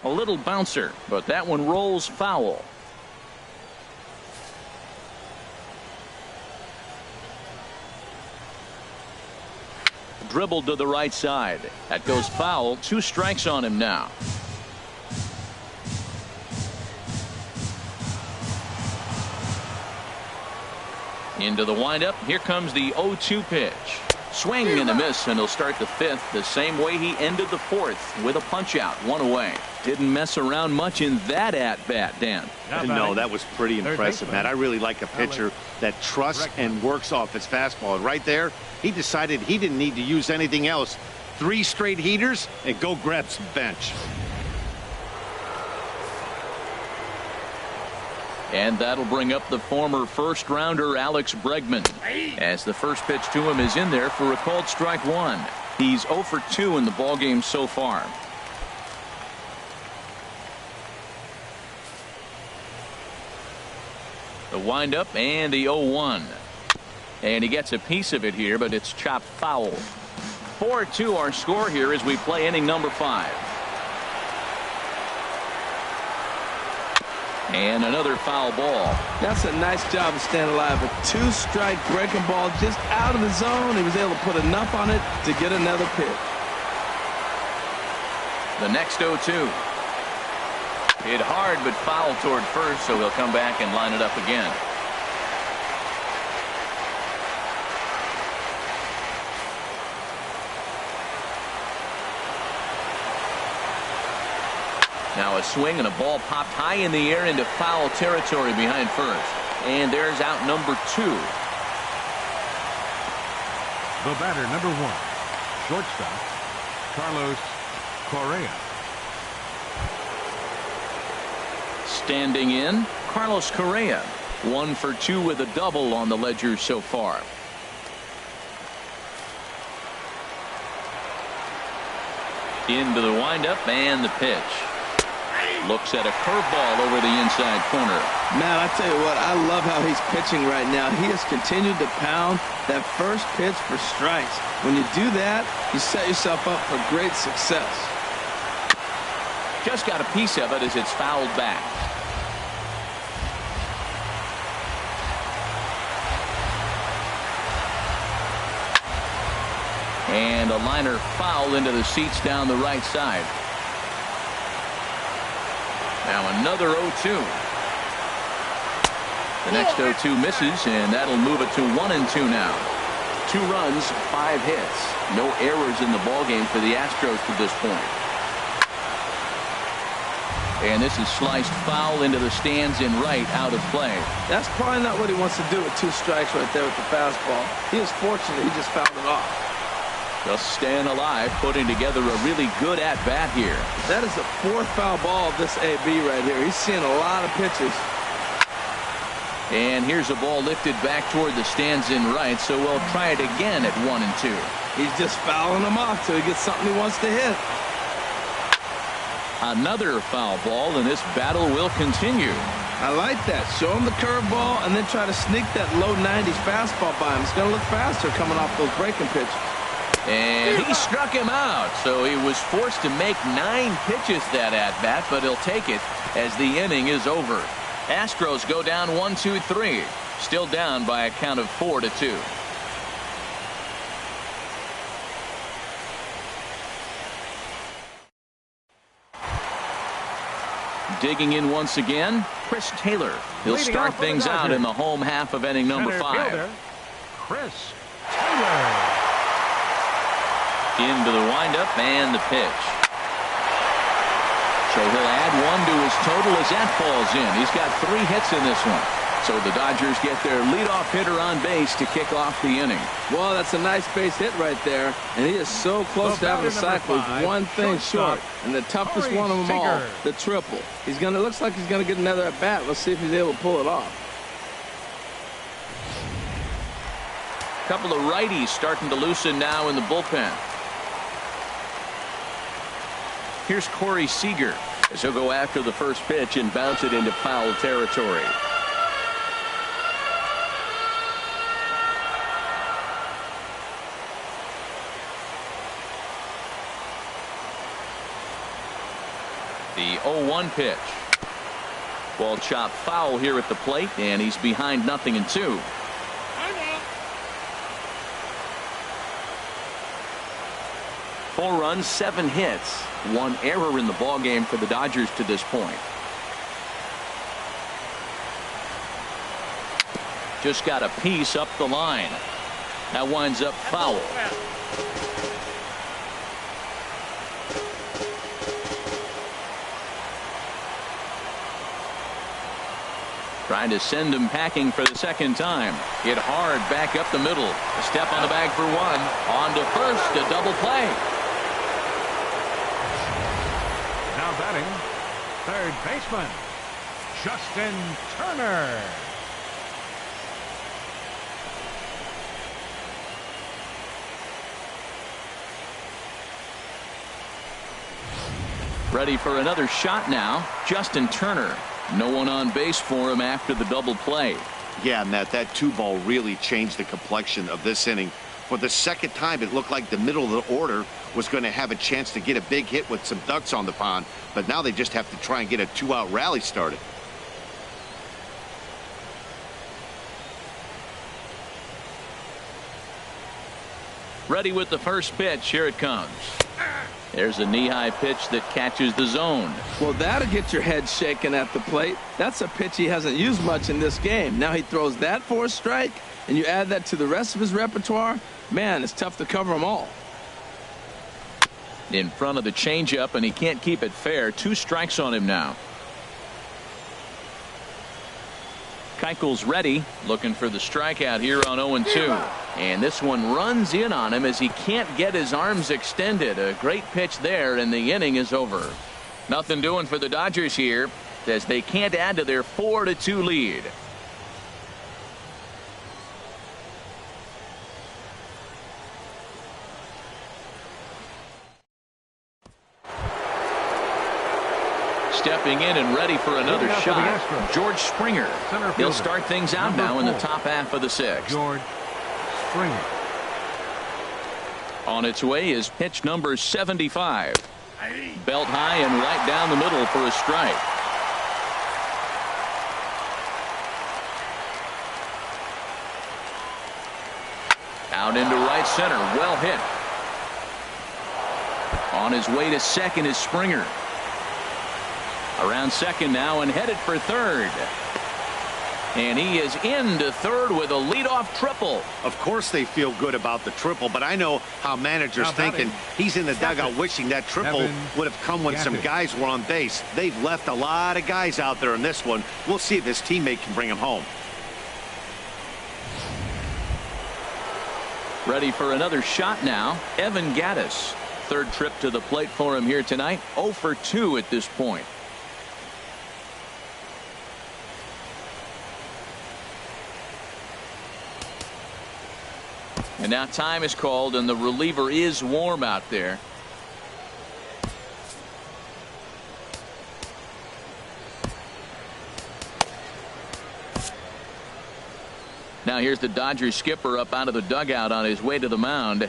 A little bouncer, but that one rolls foul. Dribbled to the right side. That goes foul. 2 strikes on him now. Into the windup. Here comes the 0-2 pitch. Swing and a miss, and he'll start the fifth the same way he ended the fourth, with a punch out, one away. Didn't mess around much in that at-bat, Dan. No, that was pretty impressive, Matt. I really like a pitcher that trusts and works off his fastball. And right there, he decided he didn't need to use anything else. 3 straight heaters and go grab some bench. And that'll bring up the former first-rounder Alex Bregman, as the first pitch to him is in there for a called strike one. He's 0 for 2 in the ballgame so far. The windup and the 0-1. And he gets a piece of it here, but it's chopped foul. 4-2 our score here as we play inning number 5. And another foul ball. That's a nice job of staying alive. A 2-strike breaking ball just out of the zone. He was able to put enough on it to get another pitch. The next 0-2. Hit hard but foul toward first, so he'll come back and line it up again. Now a swing and a ball popped high in the air into foul territory behind first. And there's out number 2. The batter, number 1, shortstop, Carlos Correa. Standing in, Carlos Correa. 1 for 2 with a double on the ledger so far. Into the windup and the pitch. Looks at a curveball over the inside corner. Man, I tell you what, I love how he's pitching right now. He has continued to pound that first pitch for strikes. When you do that, you set yourself up for great success. Just got a piece of it as it's fouled back. And a liner foul into the seats down the right side. Now another 0-2. The next 0-2 misses, and that'll move it to 1-2 now. 2 runs, 5 hits. No errors in the ballgame for the Astros to this point. And this is sliced foul into the stands in right, out of play. That's probably not what he wants to do with 2 strikes right there with the fastball. He is fortunate he just fouled it off. Just staying alive, putting together a really good at-bat here. That is the 4th foul ball of this AB right here. He's seeing a lot of pitches. And here's a ball lifted back toward the stands in right, so we'll try it again at 1-2. He's just fouling them off till he gets something he wants to hit. Another foul ball, and this battle will continue. I like that. Show him the curveball and then try to sneak that low 90s fastball by him. It's going to look faster coming off those breaking pitches. And he struck him out, so he was forced to make 9 pitches that at-bat, but he'll take it as the inning is over. Astros go down 1-2-3, still down by a count of 4-2. Digging in once again, Chris Taylor. He'll start things out in the home half of inning number 5. Chris Taylor. Into the windup and the pitch. So he'll add 1 to his total as that falls in. He's got 3 hits in this one. So the Dodgers get their leadoff hitter on base to kick off the inning. Well, that's a nice base hit right there. And he is so close to having a cycle. He's 1 thing short. And the toughest one of them all, the triple. Looks like he's going to get another at bat. Let's see if he's able to pull it off. Couple of righties starting to loosen now in the bullpen. Here's Corey Seager as he'll go after the first pitch and bounce it into foul territory. The 0-1 pitch. Ball chopped foul here at the plate, and he's behind 0-2. 4 runs, 7 hits, 1 error in the ballgame for the Dodgers to this point. Just got a piece up the line. That winds up foul. Trying to send him packing for the second time. Hit hard back up the middle. A step on the bag for one. On to first, a double play. Now batting, third baseman, Justin Turner. Ready for another shot now. Justin Turner. No one on base for him after the double play. Yeah, Matt, that 2-ball really changed the complexion of this inning. For the second time, it looked like the middle of the order was going to have a chance to get a big hit with some ducks on the pond, but now they just have to try and get a 2-out rally started. Ready with the first pitch. Here it comes. There's a knee-high pitch that catches the zone. Well, that'll get your head shaken at the plate. That's a pitch he hasn't used much in this game. Now he throws that for a strike, and you add that to the rest of his repertoire. Man, it's tough to cover them all. In front of the changeup, and he can't keep it fair. 2 strikes on him now. Keuchel's ready, looking for the strikeout here on 0-2. And this one runs in on him as he can't get his arms extended. A great pitch there, and the inning is over. Nothing doing for the Dodgers here as they can't add to their 4-2 lead. Stepping in and ready for another shot, George Springer. He'll start things out now in the top half of the 6th. George Springer. On its way is pitch number 75. Belt high and right down the middle for a strike. Out into right center. Well hit. On his way to second is Springer. Around second now and headed for third. And he is into third with a leadoff triple. Of course they feel good about the triple, but I know how managers thinking. He's in the dugout wishing that triple would have come when some guys were on base. They've left a lot of guys out there in this one. We'll see if his teammate can bring him home. Ready for another shot now. Evan Gattis. Third trip to the plate for him here tonight. 0 for 2 at this point. And now time is called, and the reliever is warm out there. Now here's the Dodgers skipper up out of the dugout on his way to the mound.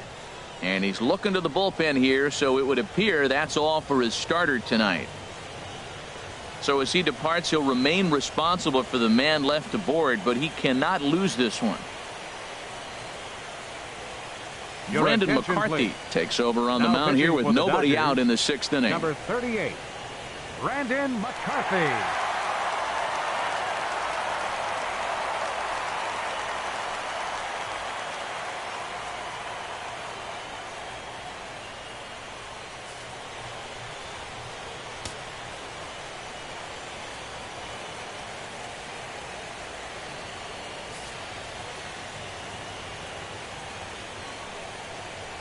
And he's looking to the bullpen here, so it would appear that's all for his starter tonight. So as he departs, he'll remain responsible for the man left aboard, but he cannot lose this one. Brandon McCarthy takes over on the mound here with nobody out in the 6th inning. Number 38, Brandon McCarthy.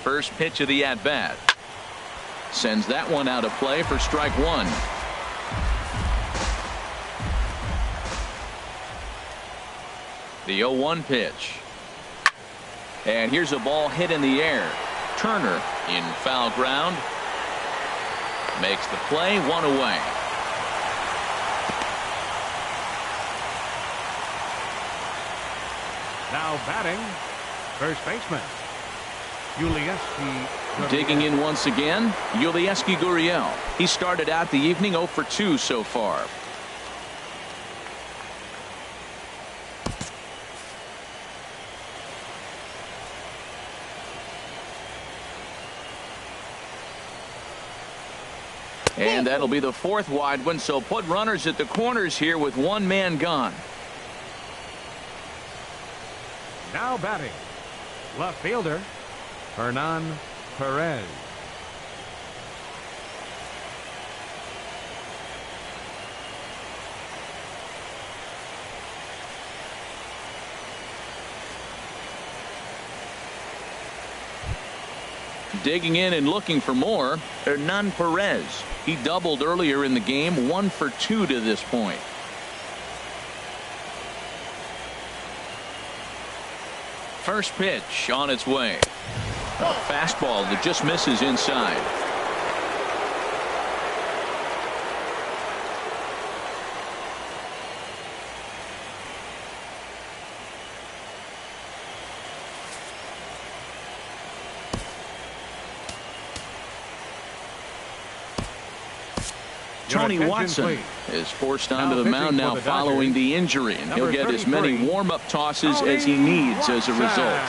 First pitch of the at-bat. Sends that one out of play for strike 1. The 0-1 pitch. And here's a ball hit in the air. Turner in foul ground. Makes the play, 1 away. Now batting, first baseman, Yulieski. Digging in once again, Yulieski Gurriel. He started out the evening 0 for 2 so far. And that'll be the 4th wide one, so put runners at the corners here with 1 man gone. Now batting, Left fielder, Hernan Perez. Digging in and looking for more, Hernan Perez. He doubled earlier in the game, 1 for 2 to this point. First pitch on its way. A fastball that just misses inside. Tony Watson is forced onto the mound now following the injury, and he'll get as many warm-up tosses as he needs as a result.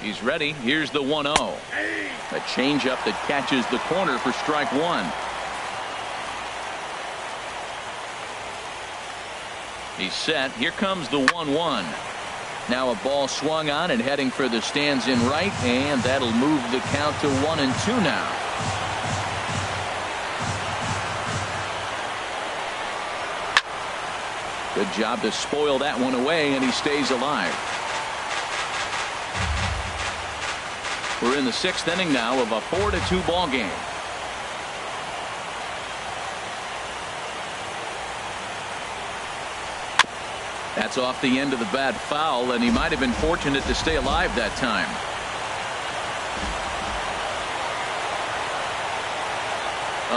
He's ready. Here's the 1-0. A changeup that catches the corner for strike 1. He's set. Here comes the 1-1. Now a ball swung on and heading for the stands in right, and that'll move the count to 1-2 now. Good job to spoil that one away, and he stays alive. We're in the 6th inning now of a 4-2 ball game. That's off the end of the bad foul, and he might have been fortunate to stay alive that time.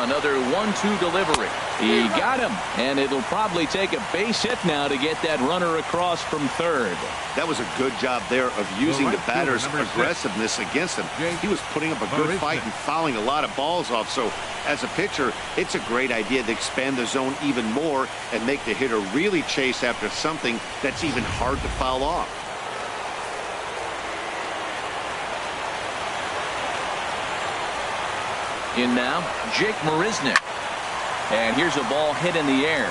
Another 1-2 delivery. He got him, and it'll probably take a base hit now to get that runner across from third. That was a good job there of using the batter's aggressiveness against him. He was putting up a good fight and fouling a lot of balls off. So as a pitcher, it's a great idea to expand the zone even more and make the hitter really chase after something that's even hard to foul off. In now, Jake Marisnick. And here's a ball hit in the air.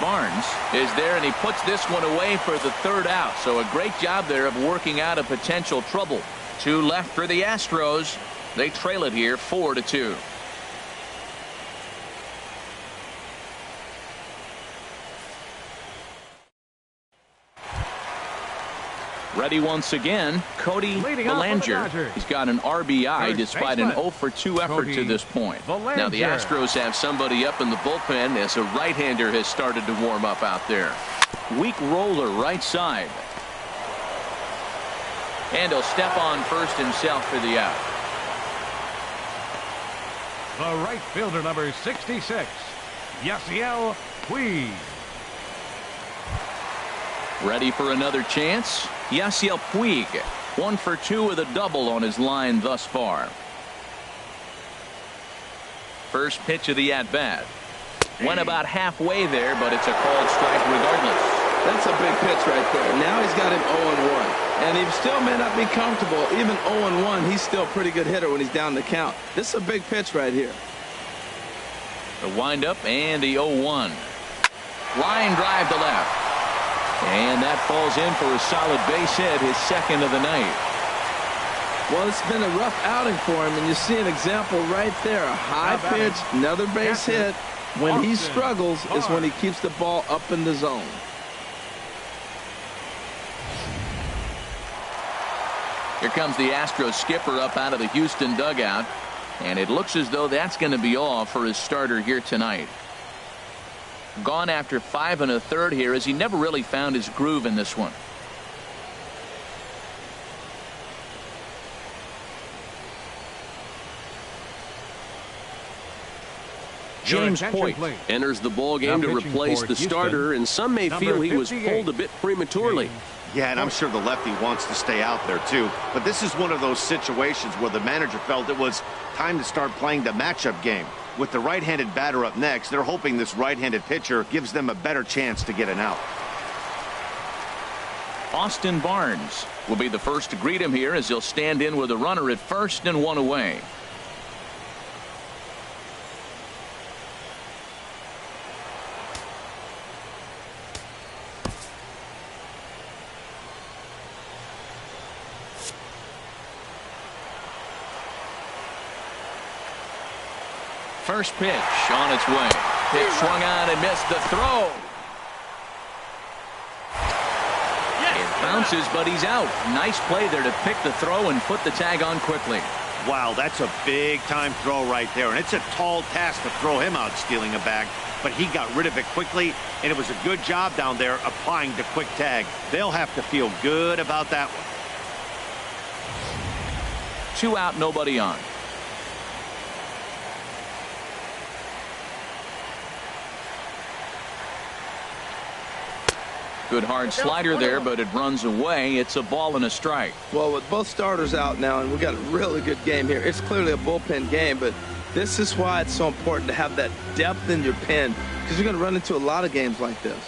Barnes is there, and he puts this one away for the third out. So a great job there of working out a potential trouble. 2 left for the Astros. They trail it here 4-2. Ready once again, Cody Bellinger. He's got an RBI despite an 0-for-2 effort to this point. Now the Astros have somebody up in the bullpen as a right-hander has started to warm up out there. Weak roller right side. And he'll step on first himself for the out. The right fielder, number 66, Yasiel Puig. Ready for another chance? Yasiel Puig. 1 for 2 with a double on his line thus far. First pitch of the at-bat. Went about halfway there, but it's a called strike regardless. That's a big pitch right there. Now he's got him 0-1. And he still may not be comfortable. Even 0-1, he's still a pretty good hitter when he's down the count. This is a big pitch right here. The windup and the 0-1. Line drive to left. And that falls in for a solid base hit, his second of the night. Well, it's been a rough outing for him, and you see an example right there. A high pitch, another base hit. When he struggles is when he keeps the ball up in the zone. Here comes the Astros skipper up out of the Houston dugout, and it looks as though that's going to be all for his starter here tonight. Gone after 5 1/3 here, as he never really found his groove in this one. James Point enters the ball game to replace the starter, and some may feel he was pulled a bit prematurely. Yeah, and I'm sure the lefty wants to stay out there too. But this is one of those situations where the manager felt it was time to start playing the matchup game. With the right-handed batter up next, they're hoping this right-handed pitcher gives them a better chance to get an out. Austin Barnes will be the first to greet him here, as he'll stand in with a runner at first and 1 away. First pitch on its way. Pitch swung on and missed the throw. It bounces, but he's out. Nice play there to pick the throw and put the tag on quickly. Wow, that's a big-time throw right there, and it's a tall task to throw him out stealing a bag, but he got rid of it quickly, and it was a good job down there applying the quick tag. They'll have to feel good about that one. 2 out, nobody on. Good hard slider there, but it runs away. It's a ball and a strike. Well, with both starters out now, and we got a really good game here. It's clearly a bullpen game, but this is why it's so important to have that depth in your pen, because you're going to run into a lot of games like this.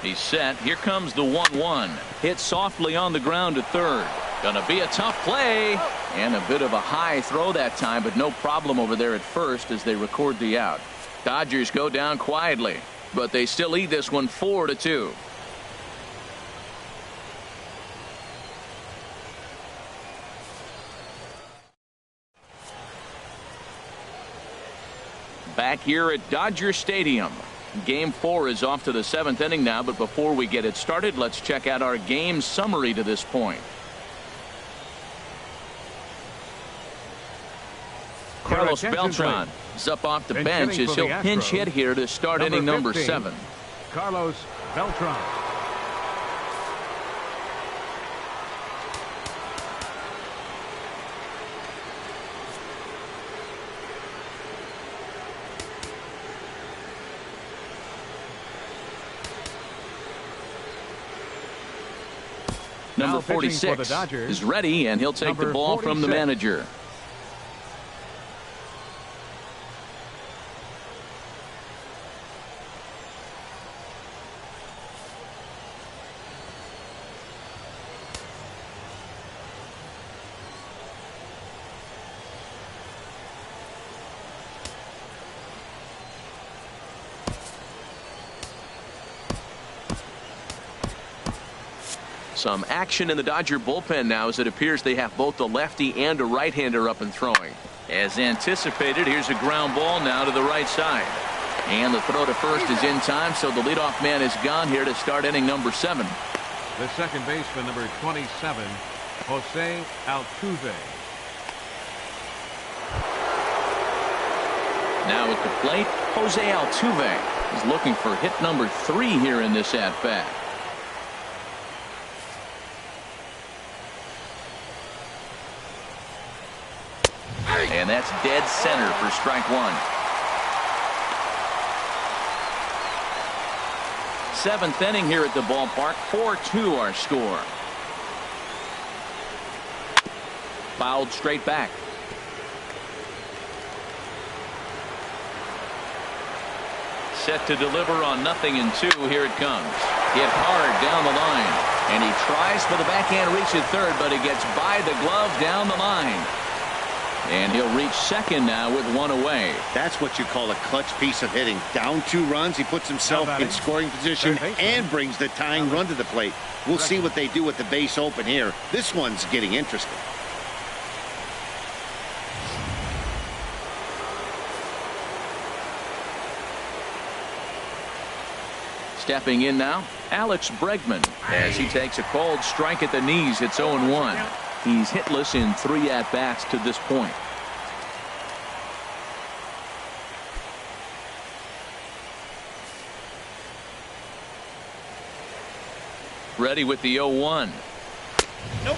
He's set. Here comes the 1-1. Hit softly on the ground to third. Gonna be a tough play, and a bit of a high throw that time, but no problem over there at first as they record the out. Dodgers go down quietly, but they still lead this one 4-2. Back here at Dodger Stadium. Game 4 is off to the 7th inning now, but before we get it started, let's check out our game summary to this point. Carlos Beltran is up off the bench as he'll pinch hit here to start inning number 7. Carlos Beltran. Number 46 is ready, and he'll take the ball from the manager. Some action in the Dodger bullpen now, as it appears they have both a lefty and a right-hander up and throwing. As anticipated, here's a ground ball now to the right side. And the throw to first is in time, so the leadoff man is gone here to start inning number 7. The second baseman, number 27, Jose Altuve. Now at the plate, Jose Altuve is looking for hit number 3 here in this at-bat. And that's dead center for strike 1. 7th inning here at the ballpark. 4-2 our score. Fouled straight back. Set to deliver on 0-2. Here it comes. Hit hard down the line. And he tries for the backhand reach at third, but he gets by the glove down the line. And he'll reach second now with one away. That's what you call a clutch piece of hitting. Down 2 runs, he puts himself in scoring position and brings the tying run to the plate. We'll see what they do with the base open here. This one's getting interesting. Stepping in now, Alex Bregman, as he takes a called strike at the knees. It's 0-1. He's hitless in 3 at-bats to this point. Ready with the 0-1.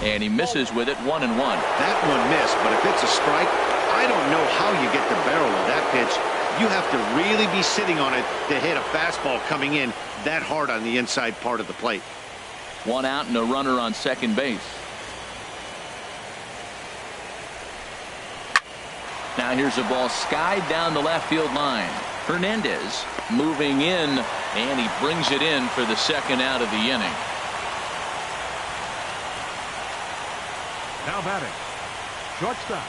And he misses with it. 1-1. That one missed, but if it's a strike, I don't know how you get the barrel of that pitch. You have to really be sitting on it to hit a fastball coming in that hard on the inside part of the plate. 1 out and a runner on second base. Now here's a ball skied down the left field line. Hernandez moving in, and he brings it in for the 2nd out of the inning. Now batting, shortstop,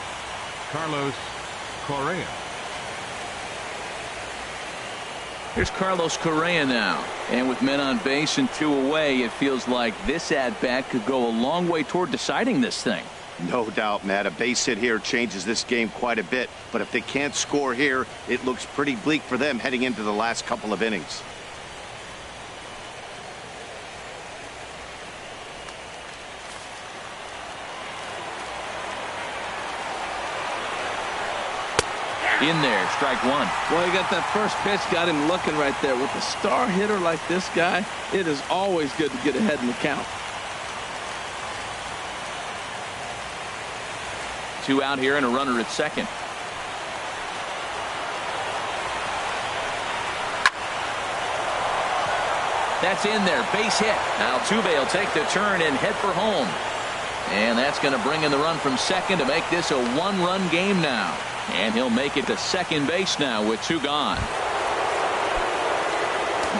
Carlos Correa. Here's Carlos Correa now. And with men on base and 2 away, it feels like this at-bat could go a long way toward deciding this thing. No doubt, Matt. A base hit here changes this game quite a bit. But if they can't score here, it looks pretty bleak for them heading into the last couple of innings. In there, strike 1. Well, he got that first pitch, got him looking right there. With a star hitter like this guy, it is always good to get ahead in the count. 2 out here and a runner at second. That's in there, base hit. Altuve will take the turn and head for home. And that's going to bring in the run from second to make this a 1-run game now. And he'll make it to second base now with 2 gone.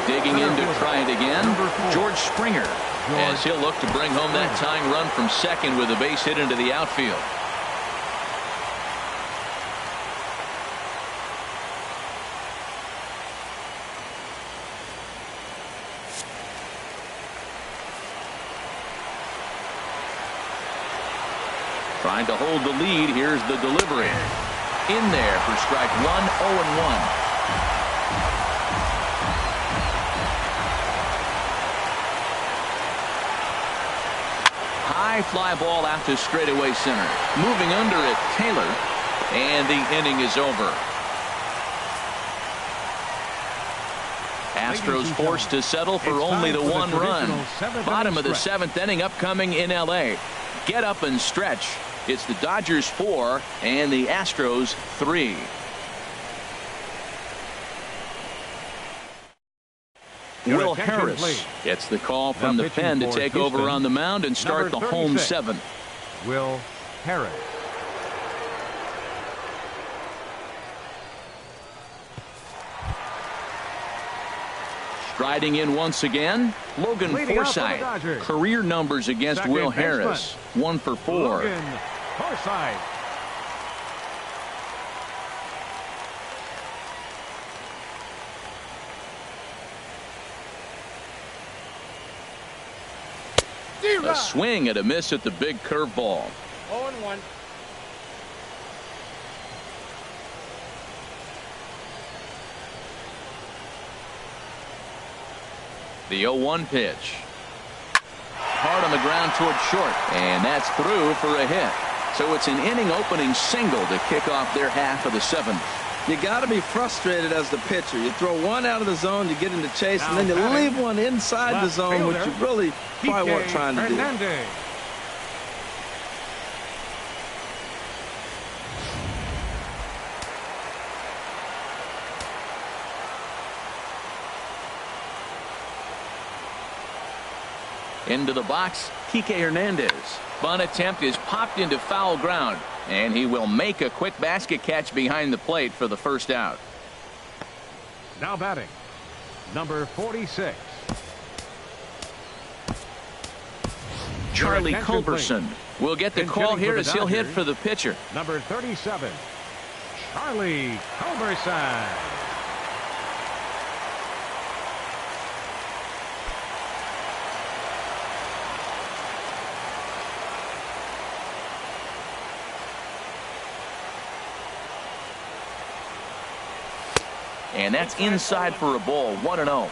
Digging in to try it again, George Springer, as he'll look to bring home that tying run from second with a base hit into the outfield. Trying to hold the lead. Here's the delivery. In there for strike 1, 0-1. High fly ball out to straightaway center. Moving under it, Taylor. And the inning is over. Astros forced to settle for only the 1 run. Bottom of the 7th inning upcoming in L.A. Get up and stretch. It's the Dodgers 4 and the Astros 3. Will Harris gets the call from the pen to take over on the mound and start the home 7th. Will Harris. Striding in once again, Logan Forsythe. Career numbers against Will Harris. 1 for 4. Logan Forsythe. A swing and a miss at the big curveball. 0-1. The 0-1 pitch. Hard on the ground toward short. And that's through for a hit. So it's an inning opening single to kick off their half of the 7th. You got to be frustrated as the pitcher. You throw one out of the zone, you get into chase, and then you leave one inside the zone, which you really probably weren't trying to do. Into the box, Kike Hernandez. Bunt attempt is popped into foul ground, and he will make a quick basket catch behind the plate for the first out. Now batting, number 46. Charlie Culberson will get the call here as he'll hit for the pitcher. Number 37, Charlie Culberson. And that's inside for a ball, 1-0.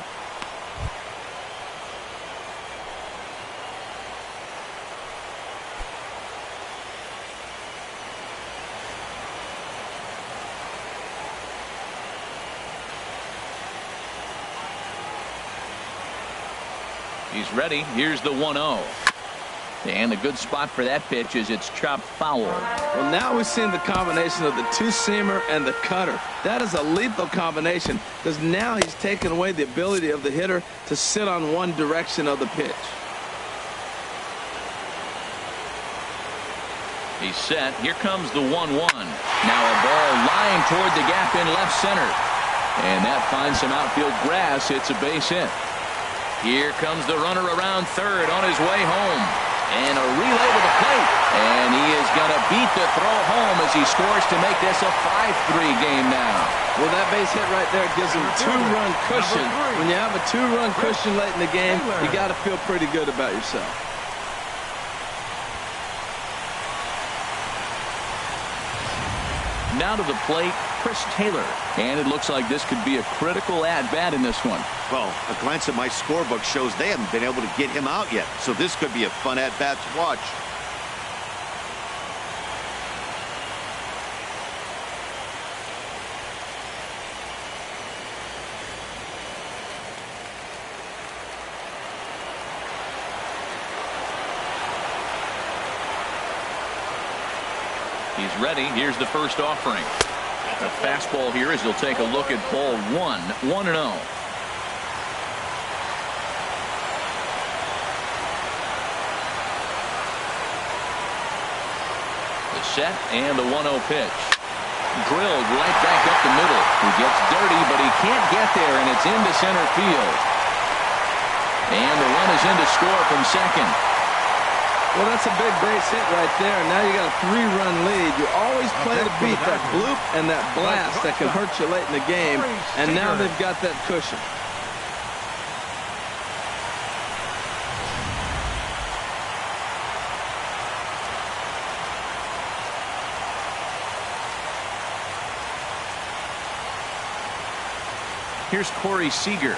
He's ready. Here's the 1-0. And a good spot for that pitch is it's chopped foul. Well, now we've seen the combination of the two-seamer and the cutter. That is a lethal combination because now he's taken away the ability of the hitter to sit on one direction of the pitch. He's set. Here comes the 1-1. Now a ball lined toward the gap in left center. And that finds some outfield grass. It's a base hit. Here comes the runner around third on his way home. And a relay to the plate. And he is going to beat the throw home as he scores to make this a 5-3 game now. Well, that base hit right there gives him a two-run cushion. When you have a two-run cushion late in the game, you got to feel pretty good about yourself. Now to the plate, Chris Taylor. And it looks like this could be a critical at-bat in this one. Well, a glance at my scorebook shows they haven't been able to get him out yet. So this could be a fun at-bat to watch. He's ready. Here's the first offering. A fastball here as he'll take a look at ball 1, 1-0. The set and the 1-0 pitch. Drilled right back up the middle. He gets dirty, but he can't get there, and it's into center field. And the run is in to score from second. Well, that's a big base hit right there. Now you got a 3-run lead. You always play to beat that bloop and that blast that can hurt you late in the game. And now they've got that cushion. Here's Corey Seager.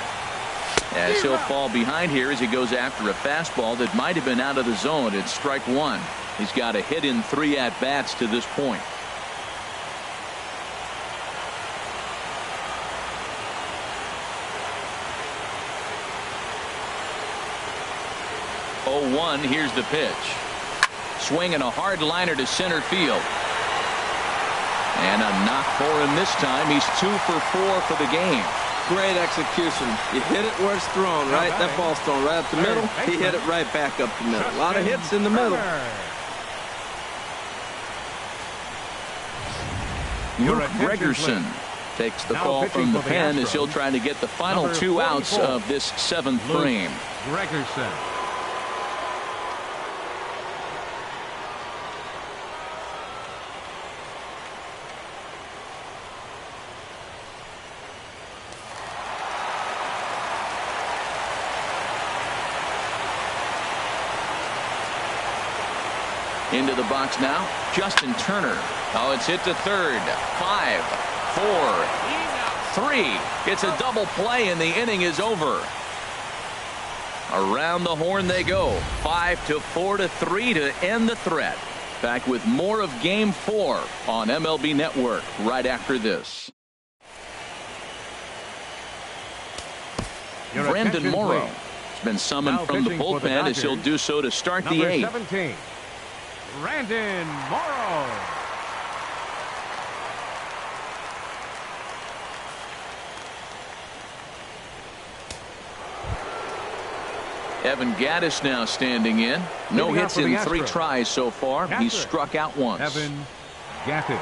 As he'll fall behind here as he goes after a fastball that might have been out of the zone. It's strike one. He's got a hit in 3 at-bats to this point. Oh, 1. Here's the pitch. Swinging a hard liner to center field. And a knock for him this time. He's 2 for 4 for the game. Great execution. You hit it where it's thrown, right? That ball's thrown right up the middle. He hit it right back up the middle. A lot of hits in the middle. Luke Gregerson takes the call from the pen as he'll try to get the final 2 outs of this 7th frame. Gregerson. Into the box now, Justin Turner. Oh, it's hit to third. 5, 4, 3. It's a double play, and the inning is over. Around the horn they go. 5 to 4 to 3 to end the threat. Back with more of Game 4 on MLB Network right after this. Brandon Morrow has been summoned from the bullpen as he'll do so to start the 8th. 17. Brandon Morrow. Evan Gattis now standing in. No hits in 3 tries so far. He's struck out once. Evan Gattis.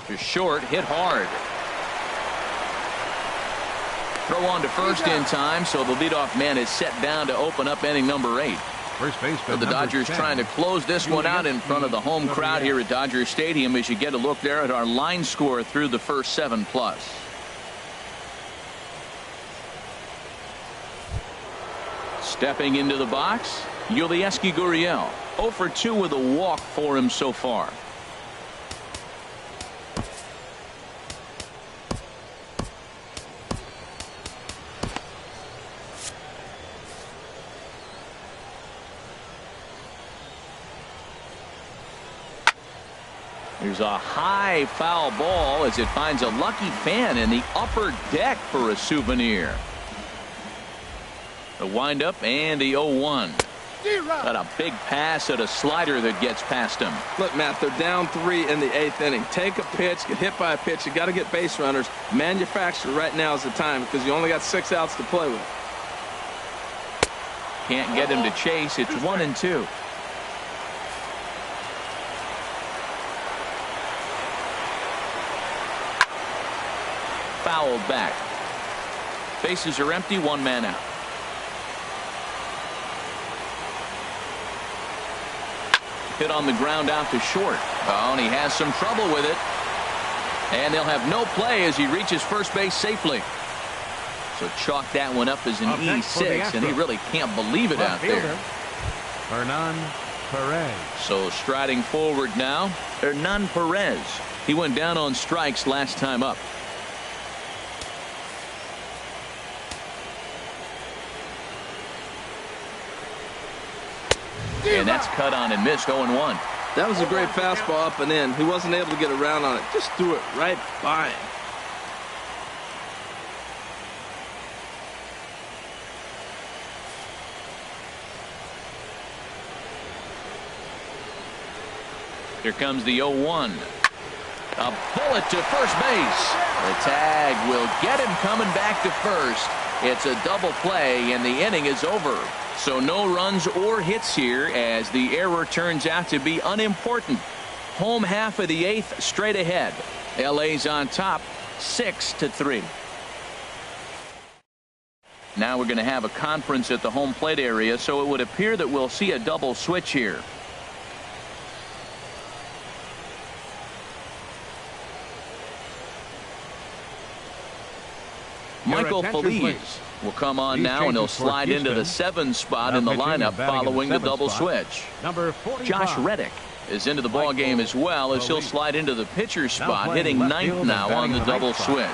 To short, hit hard. Throw on to first in time, so the leadoff man is set down to open up inning number 8. First baseman, the Dodgers 10. trying to close this one out in front of the home crowd here at Dodger Stadium as you get a look there at our line score through the first 7+. Stepping into the box, Yulieski Gurriel. 0 for 2 with a walk for him so far. There's a high foul ball as it finds a lucky fan in the upper deck for a souvenir. The windup and the 0-1. Got a big pass at a slider that gets past him. Look, Matt, they're down 3 in the 8th inning. Take a pitch, get hit by a pitch. You got to get base runners. Manufacture right now is the time because you only got 6 outs to play with. Can't get him to chase. It's 1-2. Fouled back. Bases are empty, 1 man out. Hit on the ground out to short. Oh, and he has some trouble with it. And they'll have no play as he reaches first base safely. So chalk that one up as an E6, and he really can't believe it out there. Hernan Perez. So striding forward now, Hernan Perez. He went down on strikes last time up. And that's cut on and missed. 0-1. That was a great fastball up and in. He wasn't able to get around on it. Just threw it right by him. Here comes the 0-1. A bullet to first base. The tag will get him coming back to first. It's a double play, and the inning is over. So no runs or hits here as the error turns out to be unimportant. Home half of the 8th straight ahead. LA's on top 6-3. Now we're going to have a conference at the home plate area, so it would appear that we'll see a double switch here. Michael Feliz will come on now, and he'll slide into the 7 spot in the lineup following the double switch. Josh Reddick is into the ball game as well as he'll slide into the pitcher spot, hitting 9th now on the double switch.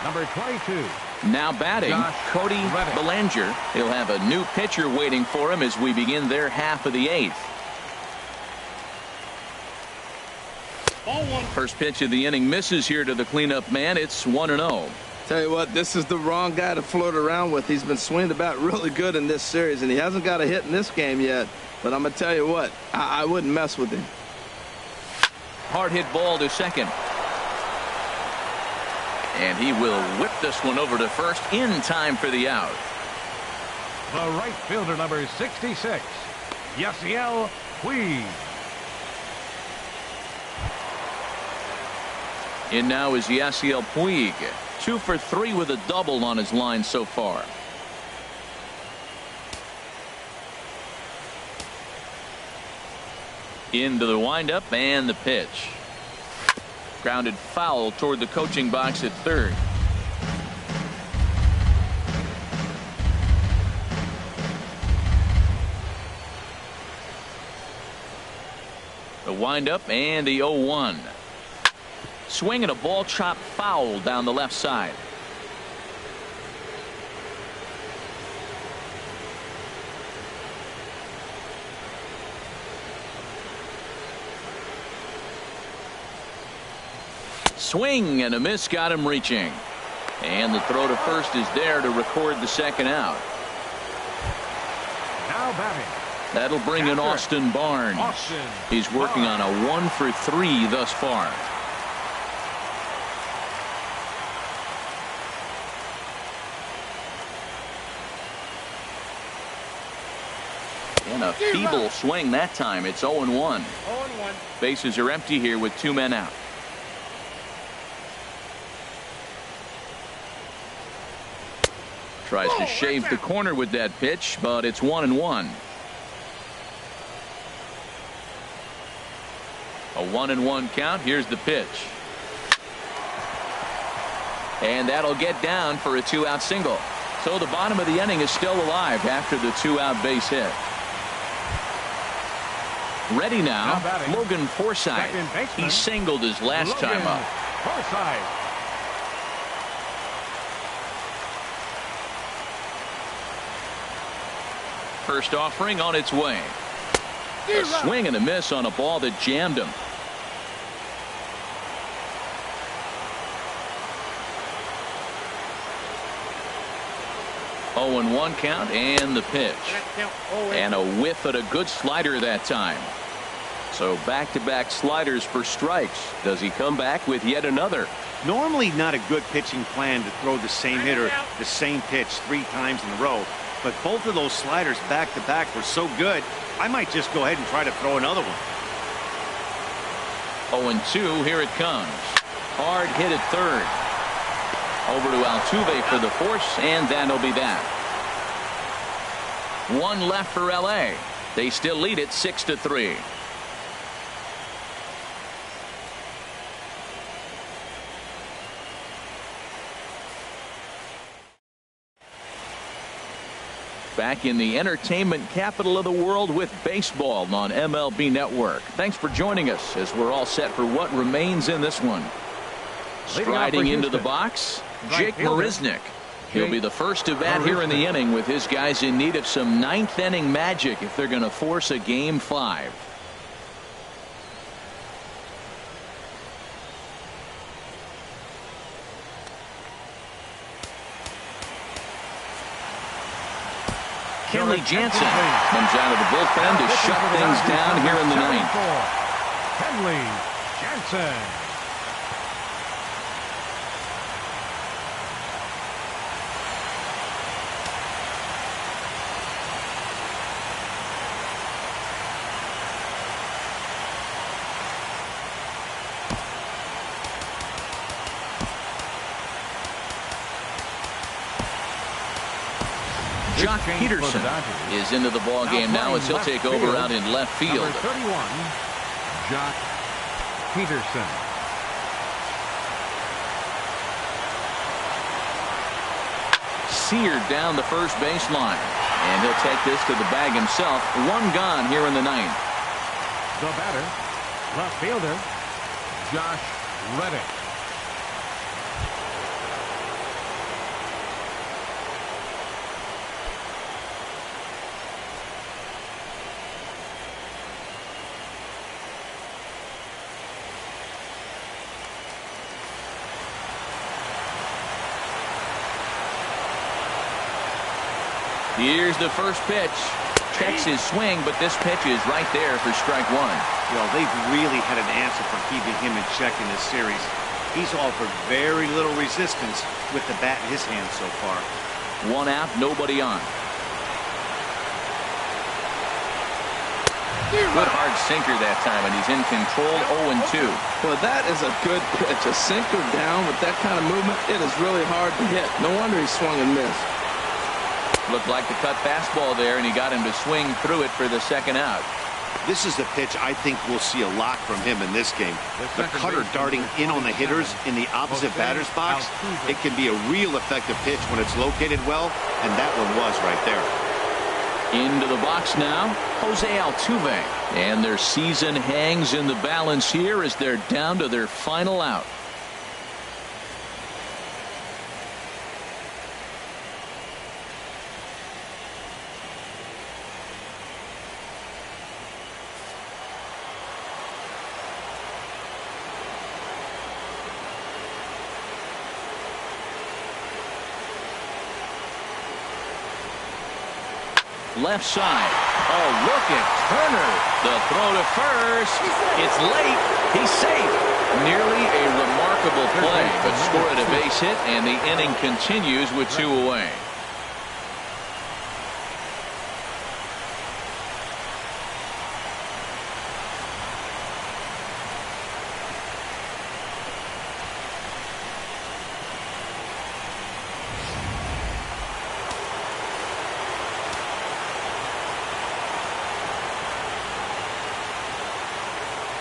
Number 22. Now batting, Cody Bellinger. He'll have a new pitcher waiting for him as we begin their half of the 8th. First pitch of the inning misses here to the cleanup man. It's 1-0. Tell you what, this is the wrong guy to float around with. He's been swinging the bat really good in this series, and he hasn't got a hit in this game yet. But I'm going to tell you what, I wouldn't mess with him. Hard hit ball to second. And he will whip this one over to first in time for the out. The right fielder, number 66, Yasiel Puig. In now is Yasiel Puig. 2 for 3 with a double on his line so far. Into the windup and the pitch. Grounded foul toward the coaching box at third. The windup and the 0-1. Swing and a ball chop foul down the left side. Swing and a miss got him reaching. And the throw to first is there to record the second out. Now batting. That'll bring in Austin Barnes. He's working on a 1 for 3 thus far. And a feeble swing that time. It's 0-1. Bases are empty here with 2 men out. Tries to shave the corner with that pitch, but it's 1-1. A 1-1 count. Here's the pitch. And that'll get down for a 2-out single. So the bottom of the inning is still alive after the 2-out base hit. Ready now, Logan Forsythe. He singled his last time up. First offering on its way. A swing and a miss on a ball that jammed him. Oh, 0-1 count and the pitch. And a whiff at a good slider that time. So back-to-back sliders for strikes. Does he come back with yet another? Normally not a good pitching plan to throw the same hitter the same pitch 3 times in a row. But both of those sliders back-to-back were so good, I might just go ahead and try to throw another one. 0-2, here it comes. Hard hit at third. Over to Altuve for the force, and that'll be that. 1 left for LA. They still lead it 6-3. Back in the entertainment capital of the world with baseball on MLB Network. Thanks for joining us as we're all set for what remains in this one. Striding into the box, Jake Marisnick. He'll be the first to bat here in the inning with his guys in need of some 9th inning magic if they're going to force a Game 5. Kenley Jansen comes out of the bullpen to shut things down here in the 9th. Kenley Jansen. Jock Peterson is into the ball game now as he'll take over out in left field. Number 31, Jock Peterson. Seared down the first baseline, and he'll take this to the bag himself. 1 gone here in the 9th. The batter, left fielder, Josh Reddick. Here's the first pitch. Checks his swing, but this pitch is right there for strike 1. Well, they've really had an answer for keeping him in check in this series. He's offered very little resistance with the bat in his hand so far. 1 out, nobody on. Good hard sinker that time, and he's in control. 0-2. Well, that is a good pitch. A sinker down with that kind of movement, it is really hard to hit. No wonder he swung and missed. Looked like the cut fastball there, and he got him to swing through it for the 2nd out. This is the pitch I think we'll see a lot from him in this game. The cutter darting in on the hitters in the opposite batter's box. It can be a real effective pitch when it's located well, and that one was right there. Into the box now, Jose Altuve. And their season hangs in the balance here as they're down to their final out. left side. Oh, look at Turner. The throw to first. It's late. He's safe. Nearly a remarkable play, but scored a base hit, and the inning continues with 2 away.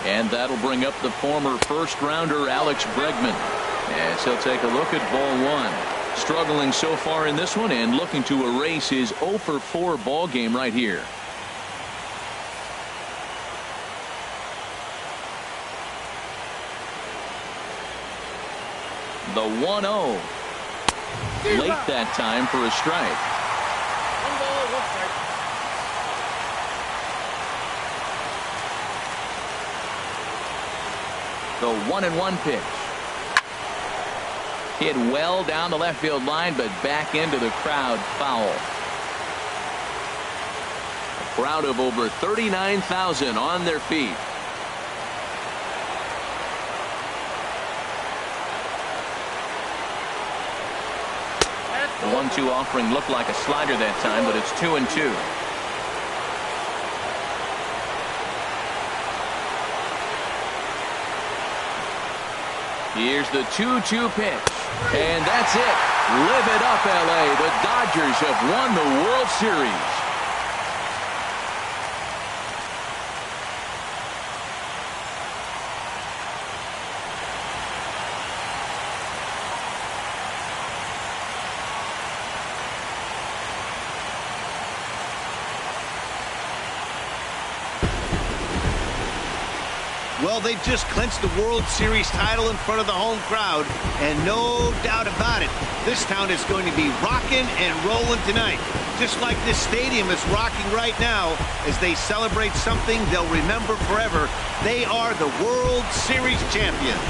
And that'll bring up the former first-rounder Alex Bregman, as he'll take a look at ball 1. Struggling so far in this one and looking to erase his 0 for 4 ball game right here. The 1-0. Late that time for a strike. The 1-1 pitch. Hit well down the left field line, but back into the crowd, foul. A crowd of over 39,000 on their feet. The 1-2 offering looked like a slider that time, but it's 2-2. Here's the 2-2 pitch. And that's it. Live it up, LA. The Dodgers have won the World Series. Well, they've just clinched the World Series title in front of the home crowd, and no doubt about it, this town is going to be rocking and rolling tonight, just like this stadium is rocking right now as they celebrate something they'll remember forever. They are the World Series champions.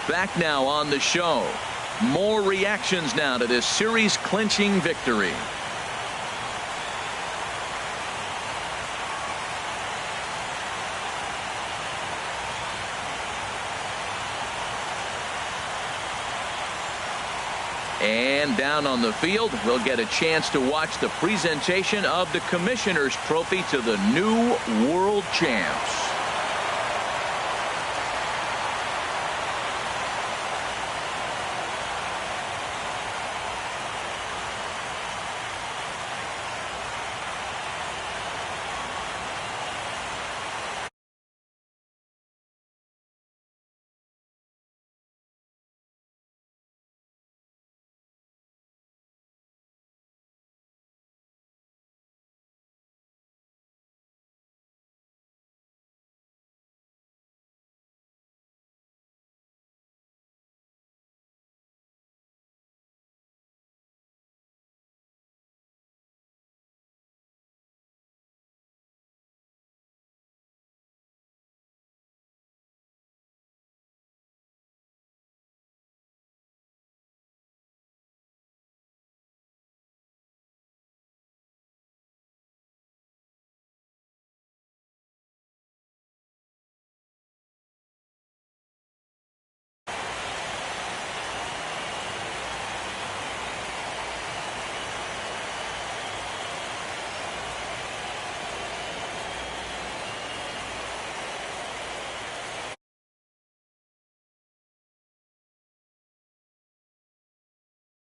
Back now on the show. More reactions now to this series clinching victory. And down on the field, we'll get a chance to watch the presentation of the Commissioner's Trophy to the new world champs.